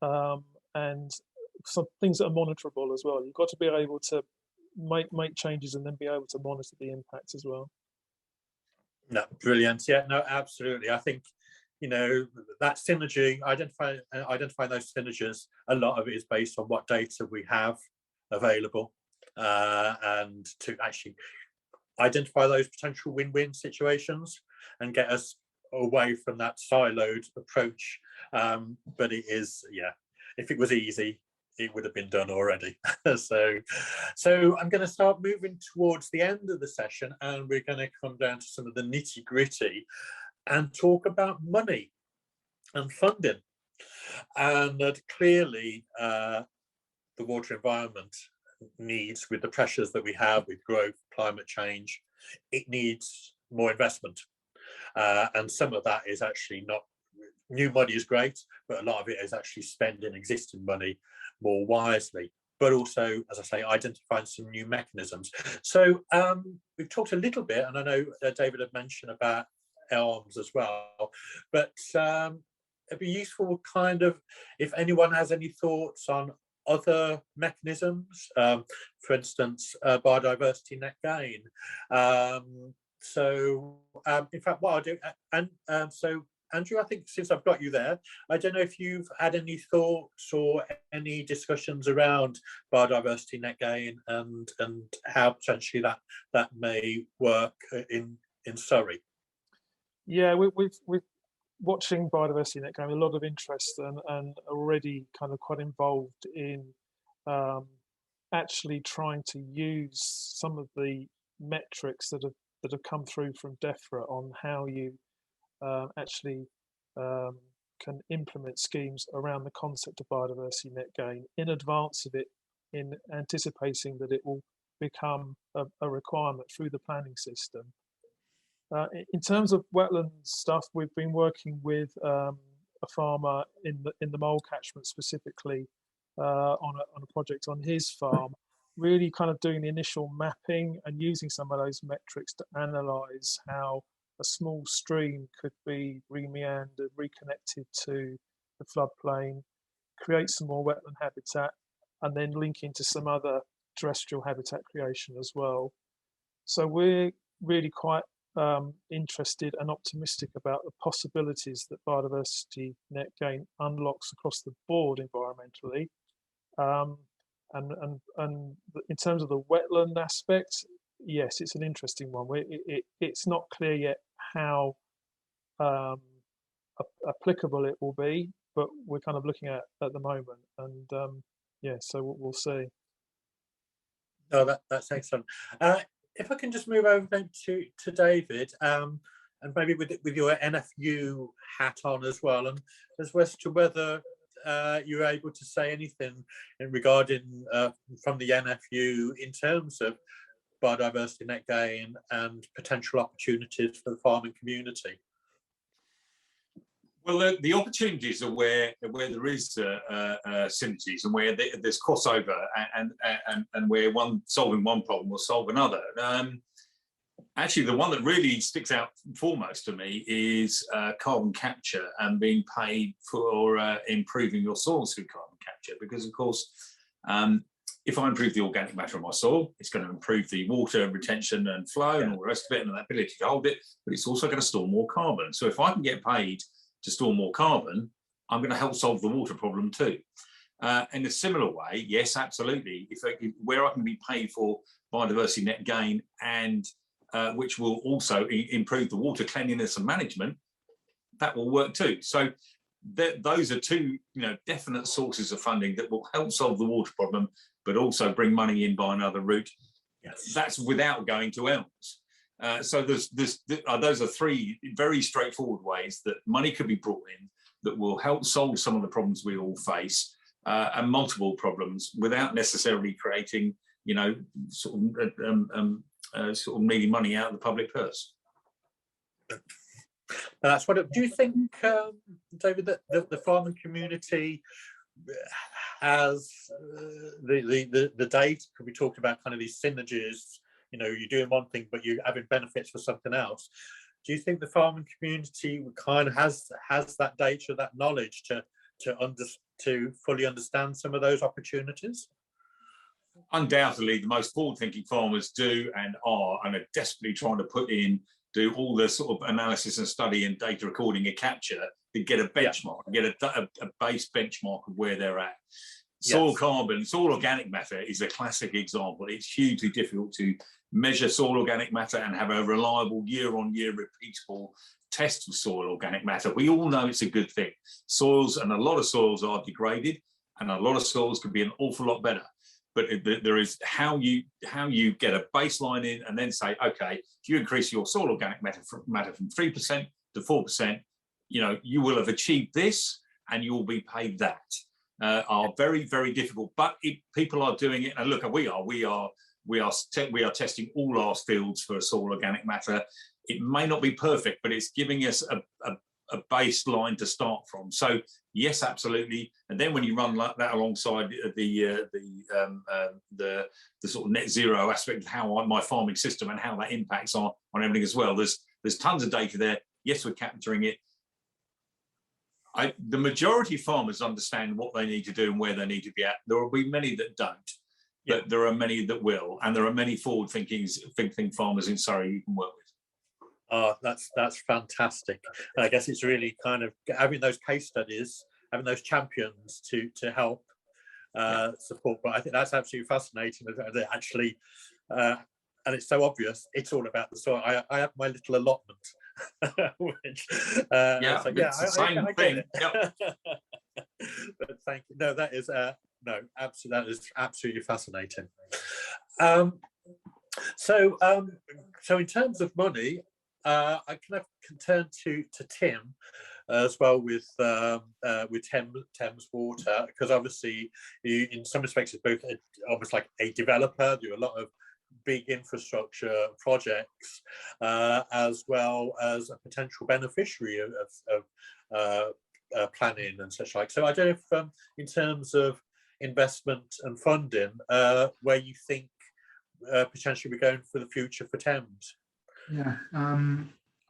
and some things that are monitorable as well. You've got to be able to make changes and then be able to monitor the impact as well. No, brilliant. Yeah, no, absolutely. I think, you know, that synergy, identifying those synergies, a lot of it is based on what data we have available, and to actually identify those potential win-win situations and get us away from that siloed approach. But it is, yeah, if it was easy, it would have been done already. so I'm going to start moving towards the end of the session, and we're going to come down to some of the nitty gritty and talk about money and funding. And that clearly the water environment needs, with the pressures that we have with growth, climate change, it needs more investment. And some of that is actually not, new money is great, but a lot of it is actually spending existing money more wisely, but also, as I say, identifying some new mechanisms. So we've talked a little bit, and I know David had mentioned about elms as well, but it'd be useful kind of if anyone has any thoughts on other mechanisms, for instance, biodiversity net gain. In fact, what I'll do, and so Andrew, I think since I've got you there, I don't know if you've had any thoughts or any discussions around biodiversity net gain and how potentially that may work in Surrey. Yeah, we've watching biodiversity net gain, a lot of interest and already kind of quite involved in actually trying to use some of the metrics that have come through from DEFRA on how you actually can implement schemes around the concept of biodiversity net gain in advance of it, in anticipating that it will become a requirement through the planning system. In terms of wetland stuff, we've been working with a farmer in the mole catchment specifically on a project on his farm, really kind of doing the initial mapping and using some of those metrics to analyse how a small stream could be re-meandered, reconnected to the floodplain, create some more wetland habitat, and then link into some other terrestrial habitat creation as well. So we're really quite interested and optimistic about the possibilities that biodiversity net gain unlocks across the board environmentally. And in terms of the wetland aspect, yes, it's an interesting one. It's not clear yet how applicable it will be, but we're kind of looking at the moment. And yeah, so we'll see. Oh, that's excellent. If I can just move over then to David, and maybe with your NFU hat on as well, and as to whether you're able to say anything regarding from the NFU in terms of biodiversity net gain and potential opportunities for the farming community. Well, the opportunities are where there is synergies and where there's crossover and where solving one problem will solve another. Actually, the one that really sticks out foremost to me is carbon capture and being paid for improving your soils through carbon capture. Because, of course, if I improve the organic matter of my soil, it's going to improve the water retention and flow and all the rest of it and the ability to hold it, but it's also going to store more carbon. So if I can get paid to store more carbon, I'm going to help solve the water problem too. In a similar way, yes, absolutely. Where I can be paid for biodiversity net gain and which will also improve the water cleanliness and management, that will work too. So those are two, definite sources of funding that will help solve the water problem, but also bring money in by another route. Yes. That's without going to elms. So those are three very straightforward ways that money could be brought in that will help solve some of the problems we all face, and multiple problems, without necessarily creating, sort of needing money out of the public purse. That's what. Do you think, David, that the farming community has the data? Could we talk about kind of these synergies? You're doing one thing, but you're having benefits for something else. Do you think the farming community kind of has that data, that knowledge to fully understand some of those opportunities? undoubtedly the most forward-thinking farmers do and are desperately trying to do all the sort of analysis and study and data recording and capture to get a benchmark, get a base benchmark of where they're at. Soil carbon, soil organic matter is a classic example. It's hugely difficult to measure soil organic matter and have a reliable year-on-year repeatable test of soil organic matter. We all know it's a good thing. Soils, and a lot of soils are degraded, and a lot of soils could be an awful lot better. But there is how you get a baseline in and then say, okay, if you increase your soil organic matter from 3% to 4%, you will have achieved this and you will be paid that. Are very, very difficult, but people are doing it. And look, we are testing all our fields for soil organic matter. It may not be perfect, but it's giving us a baseline to start from. So yes, absolutely. And then when you run that alongside the sort of net zero aspect of how my farming system and how that impacts on everything as well, there's tons of data there. Yes, we're capturing it. The majority of farmers understand what they need to do and where they need to be at. There will be many that don't, but there are many that will, and there are many forward-thinking farmers in Surrey you can work with. Oh, that's fantastic. I guess it's really kind of having those case studies, having those champions to help support. But I think that's absolutely fascinating. That actually, and it's so obvious. It's all about the soil. I have my little allotment. Which, it's the same thing. Yep. But thank you. No, that is absolutely, that is absolutely fascinating. So in terms of money, I can turn to Tim as well with Thames Water, because obviously you, in some respects, it's both almost like a developer, do a lot of big infrastructure projects, as well as a potential beneficiary of planning and such like. So I don't know if in terms of investment and funding, where you think potentially we're going for the future for Thames. Yeah,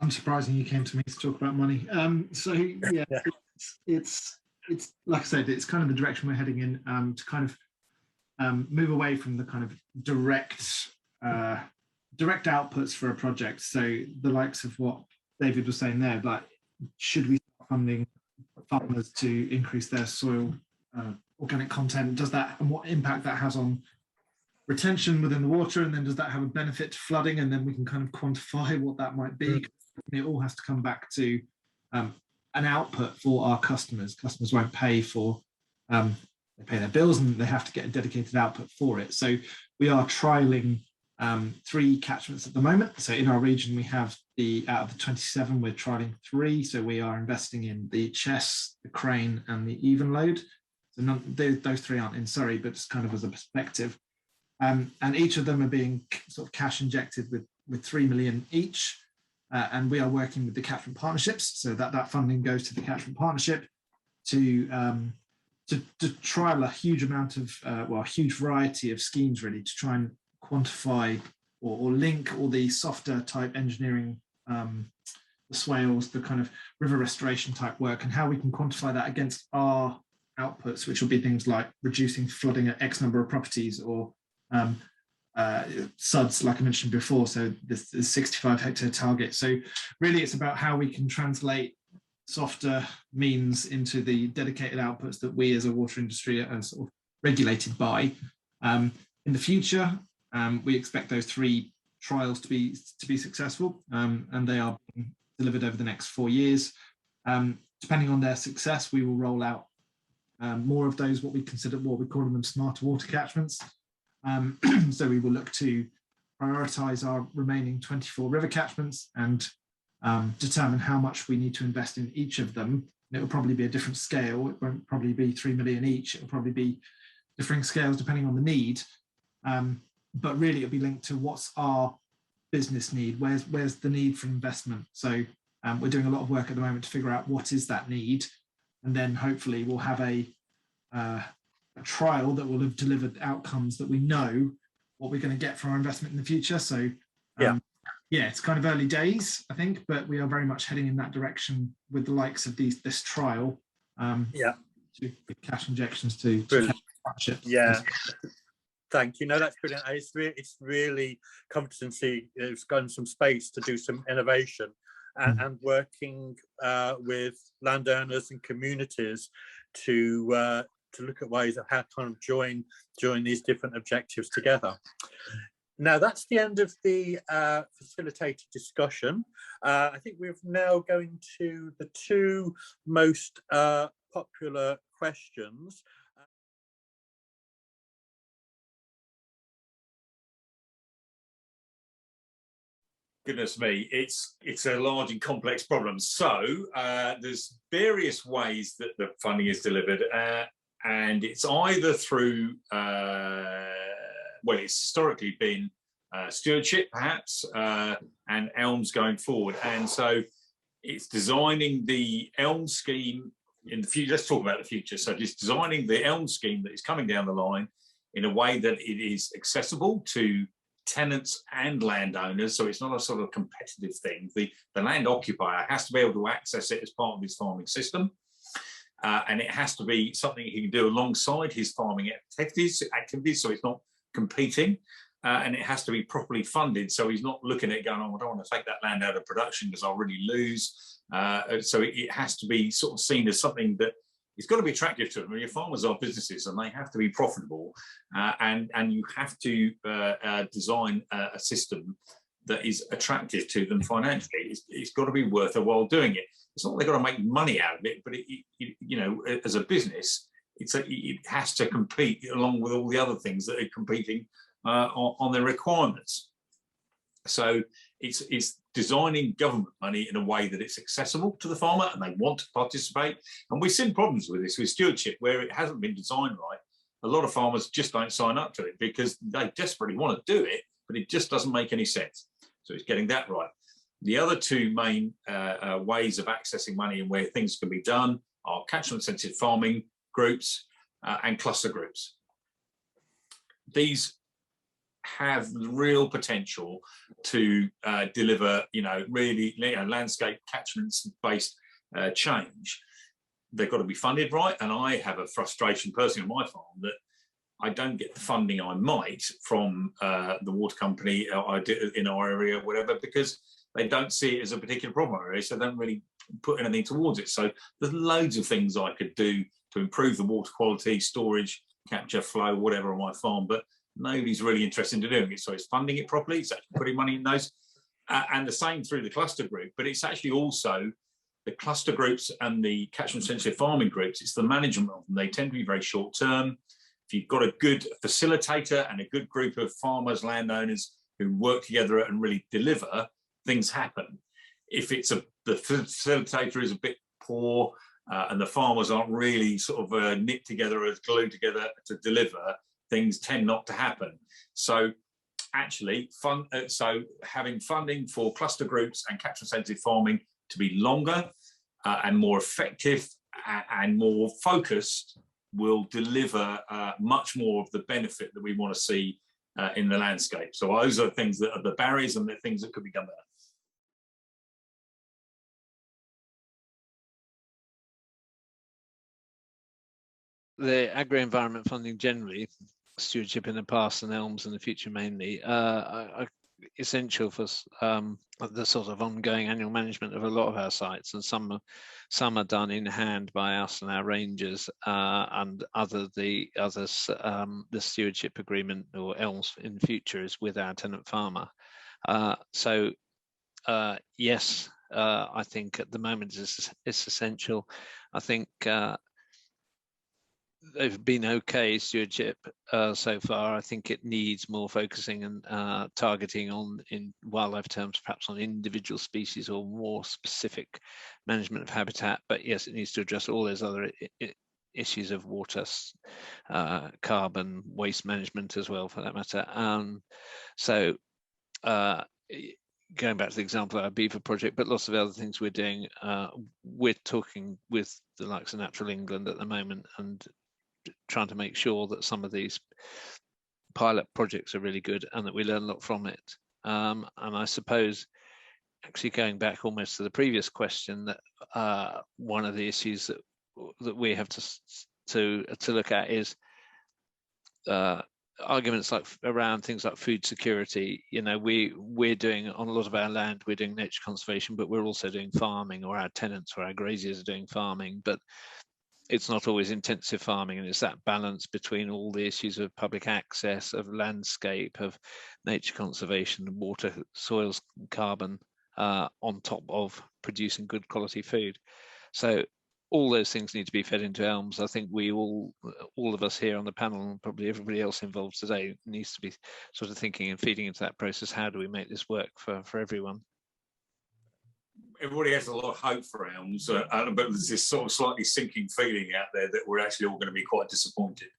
unsurprisingly you came to me to talk about money. So yeah, it's like I said, it's kind of the direction we're heading in, to kind of move away from the kind of direct outputs for a project. So the likes of what David was saying there, like, should we start funding farmers to increase their soil organic content? Does that, and what impact that has on retention within the water, and then does that have a benefit to flooding, and then we can kind of quantify what that might be. It all has to come back to an output for our customers. Customers won't pay for they pay their bills and they have to get a dedicated output for it. So we are trialing 3 catchments at the moment. So in our region we have out of the 27 we're trialing 3. So we are investing in the Chess, the Crane and the Even Load. So those 3 aren't in Surrey, but just kind of as a perspective. And each of them are being sort of cash injected with 3 million each. And we are working with the catchment partnerships, so that funding goes to the catchment partnership to trial a huge amount of, a huge variety of schemes really, to try and quantify or link all the softer type engineering, the swales, the kind of river restoration type work, and how we can quantify that against our outputs, which will be things like reducing flooding at X number of properties, or SUDs, like I mentioned before. So this 65 hectare target. So really it's about how we can translate softer means into the dedicated outputs that we as a water industry are sort of regulated by. In the future, we expect those 3 trials to be successful, and they are being delivered over the next 4 years. Depending on their success, we will roll out more of those, what we call them smarter water catchments. So we will look to prioritise our remaining 24 river catchments and determine how much we need to invest in each of them. And it will probably be a different scale. It won't probably be 3 million each. It will probably be differing scales depending on the need. But really it'll be linked to what's our business need, where's the need for investment. So we're doing a lot of work at the moment to figure out what is that need, and then hopefully we'll have a trial that will have delivered outcomes that we know what we're going to get from our investment in the future. So it's kind of early days, I think, but we are very much heading in that direction with the likes of this trial, to give cash injections to partnerships. Yeah, Thank you. No, that's brilliant. It's really comforting to see it's gotten some space to do some innovation and working with landowners and communities to look at ways of how to kind of join these different objectives together. Now, that's the end of the facilitated discussion. I think we're now going to the two most popular questions. Goodness me, it's a large and complex problem. So there's various ways that the funding is delivered, and it's either through, well, it's historically been stewardship, perhaps, and elms going forward. And so it's designing the elm scheme in the future. Let's talk about the future. So just designing the elm scheme that is coming down the line in a way that it is accessible to tenants and landowners, so it's not a sort of competitive thing. The land occupier has to be able to access it as part of his farming system, and it has to be something he can do alongside his farming activities, so it's not competing, and it has to be properly funded, so he's not looking at it going, oh, I don't want to take that land out of production because I'll really lose. So it has to be sort of seen as something that it's got to be attractive to them. I mean, your farmers are businesses and they have to be profitable, and you have to design a system that is attractive to them financially. It's got to be worth a while doing it. It's not they've got to make money out of it, but you know, as a business, it has to compete along with all the other things that are competing on their requirements. So it's designing government money in a way that it's accessible to the farmer and they want to participate. And we've seen problems with this with stewardship where it hasn't been designed right. A lot of farmers just don't sign up to it because they desperately want to do it, but it just doesn't make any sense. So it's getting that right. The other two main ways of accessing money and where things can be done are catchment sensitive farming groups and cluster groups. These have real potential to deliver, really landscape catchments based change. They've got to be funded right, and I have a frustration personally on my farm that I don't get the funding I might from the water company in our area, or whatever, because they don't see it as a particular problem area, so they don't really put anything towards it. So there's loads of things I could do to improve the water quality, storage, capture, flow, whatever on my farm, but nobody's really interested in doing it. So it's funding it properly, it's actually putting money in those, and the same through the cluster group. But it's actually also the cluster groups and the catchment sensitive farming groups, it's the management of them. They tend to be very short term. If you've got a good facilitator and a good group of farmers, landowners who work together and really deliver, things happen. If the facilitator is a bit poor and the farmers aren't really sort of knit together as glued together to deliver, things tend not to happen. So actually, so having funding for cluster groups and catchment sensitive farming to be longer and more effective and more focused will deliver much more of the benefit that we want to see in the landscape. So those are things that are the barriers and the things that could be done better. The agri-environment funding generally, stewardship in the past and elms in the future mainly, are essential for the sort of ongoing annual management of a lot of our sites, and some are done in hand by us and our rangers, and the stewardship agreement or elms in future is with our tenant farmer. Yes, I think at the moment it's essential. I think they've been okay stewardship so far. I think it needs more focusing and targeting in wildlife terms, perhaps on individual species or more specific management of habitat. But yes, it needs to address all those other issues of water, carbon, waste management as well, for that matter. Going back to the example of our beaver project, but lots of other things we're doing, we're talking with the likes of Natural England at the moment and trying to make sure that some of these pilot projects are really good and that we learn a lot from it. And I suppose, actually going back almost to the previous question, that one of the issues that we have to look at is arguments like around things like food security. You know, we're doing on a lot of our land, we're doing nature conservation, but we're also doing farming, or our tenants or our graziers are doing farming, but it's not always intensive farming, and it's that balance between all the issues of public access, of landscape, of nature conservation, water, soils, carbon, on top of producing good quality food. So all those things need to be fed into ELMS. I think we all of us here on the panel, and probably everybody else involved today, needs to be sort of thinking and feeding into that process. How do we make this work for everyone? Everybody has a lot of hope for ELMS, but there's this sort of slightly sinking feeling out there that we're actually all going to be quite disappointed.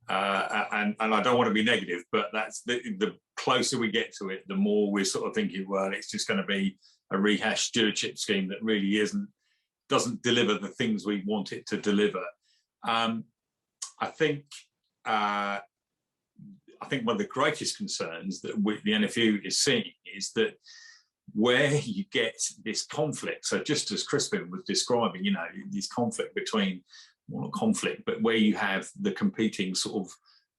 And I don't want to be negative, but that's the closer we get to it, the more we're sort of thinking, well, it's just going to be a rehashed stewardship scheme that really doesn't deliver the things we want it to deliver. I think one of the greatest concerns that the NFU is seeing is that where you get this conflict, so just as Crispin was describing, you know, this conflict between, well, not conflict, but where you have the competing sort of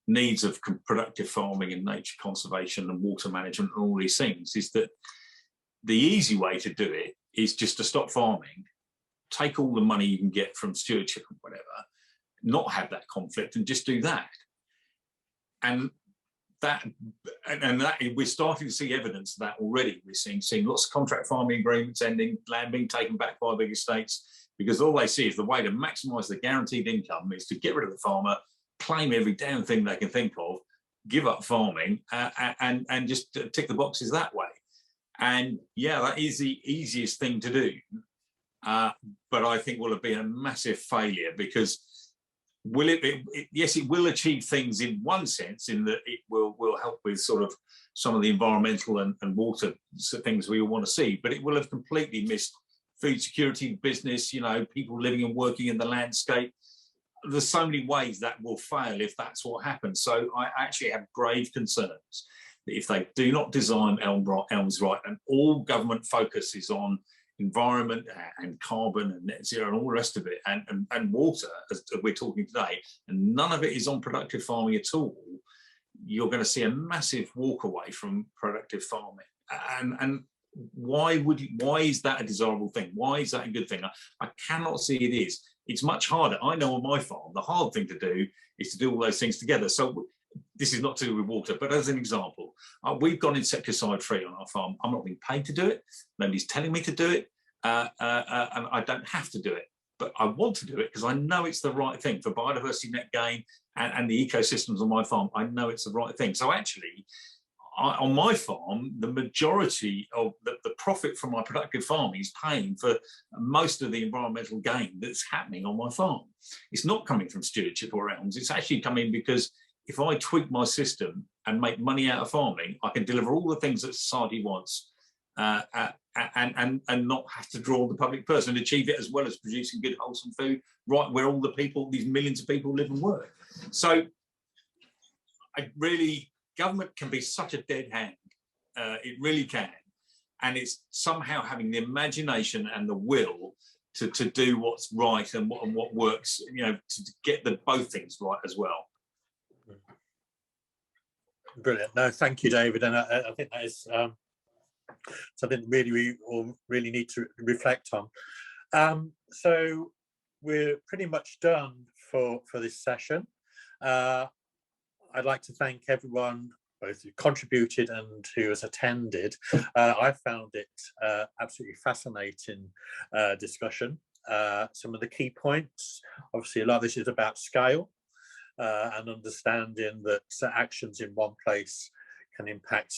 needs of productive farming and nature conservation and water management and all these things, is that the easy way to do it is just to stop farming, take all the money you can get from stewardship and whatever, not have that conflict, and just do that. And that we're starting to see evidence of that already. We're seeing lots of contract farming agreements ending, land being taken back by big estates, because all they see is the way to maximise the guaranteed income is to get rid of the farmer, claim every damn thing they can think of, give up farming, and just tick the boxes that way. And yeah, that is the easiest thing to do. But I think will have been a massive failure, because yes, it will achieve things in one sense, in that it will help with sort of some of the environmental and water things we all want to see, but it will have completely missed food security, business, you know, people living and working in the landscape. There's so many ways that will fail if that's what happens. So I actually have grave concerns that if they do not design ELMS right, and all government focus is on environment and carbon and net zero and all the rest of it, and water, as we're talking today, and none of it is on productive farming at all, you're going to see a massive walk away from productive farming. And why is that a desirable thing? Why is that a good thing? I cannot see it is. It's much harder. I know on my farm, the hard thing to do is to do all those things together. So this is not to do with water, but as an example, we've gone insecticide free on our farm. I'm not being paid to do it. Nobody's telling me to do it. And I don't have to do it, but I want to do it because I know it's the right thing for biodiversity net gain and the ecosystems on my farm. I know it's the right thing. So actually, on my farm, the majority of the profit from my productive farming is paying for most of the environmental gain that's happening on my farm. It's not coming from stewardship or ELMS. It's actually coming because if I tweak my system and make money out of farming, I can deliver all the things that society wants and not have to draw the public purse, and achieve it as well as producing good, wholesome food right where all the people, these millions of people, live and work. So government can be such a dead hand. It really can. And it's somehow having the imagination and the will to do what's right and what works, you know, to get both things right as well. Brilliant. No, thank you, David. And I think that is something really we all really need to reflect on. So we're pretty much done for this session. I'd like to thank everyone, both who contributed and who has attended. I found it absolutely fascinating discussion. Some of the key points, obviously a lot of this is about scale and understanding that actions in one place can impact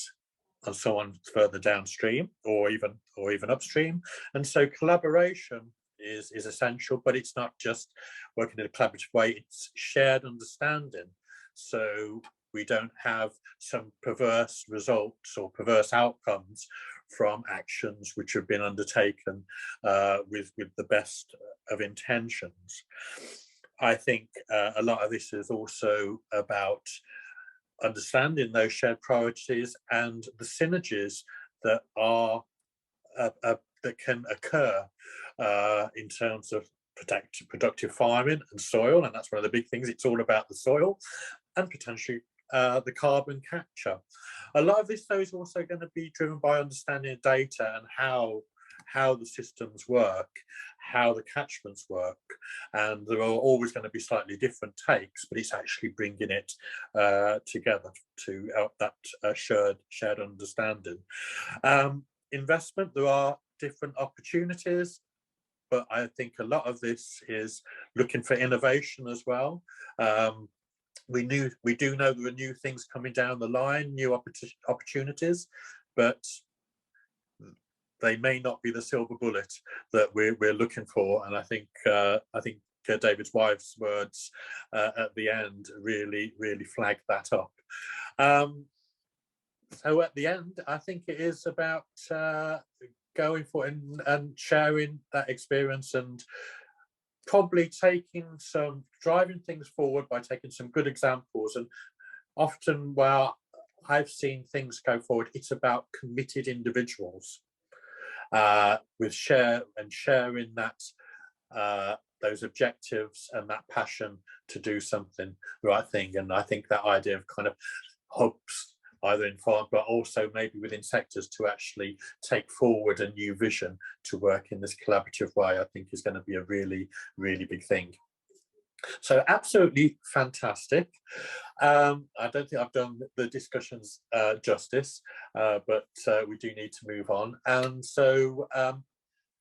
on someone further downstream or even upstream. And so collaboration is essential, but it's not just working in a collaborative way, it's shared understanding. So we don't have some perverse results or perverse outcomes from actions which have been undertaken with the best of intentions. I think a lot of this is also about understanding those shared priorities and the synergies that are that can occur in terms of productive farming and soil, and that's one of the big things. It's all about the soil and potentially the carbon capture. A lot of this though is also going to be driven by understanding data and how the systems work, how the catchments work, and there are always going to be slightly different takes, but it's actually bringing it together to help that shared understanding. Investment, there are different opportunities, but I think a lot of this is looking for innovation as well. We do know there are new things coming down the line, new opportunities, but they may not be the silver bullet that we're looking for. And I think David's wife's words at the end really flagged that up. So at the end, I think it is about going for it and sharing that experience, and probably driving things forward by taking some good examples. And often where I've seen things go forward, it's about committed individuals with sharing that those objectives and that passion to do something the right thing. And I think that idea of kind of hubs, either in farm, but also maybe within sectors, to actually take forward a new vision to work in this collaborative way, I think is going to be a really, really big thing. So absolutely fantastic. I don't think I've done the discussions justice, but we do need to move on. And so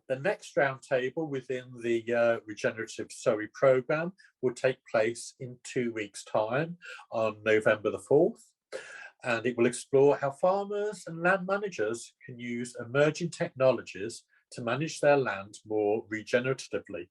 the next roundtable within the Regenerative Surrey programme will take place in 2 weeks' time on November the 4th. And it will explore how farmers and land managers can use emerging technologies to manage their land more regeneratively.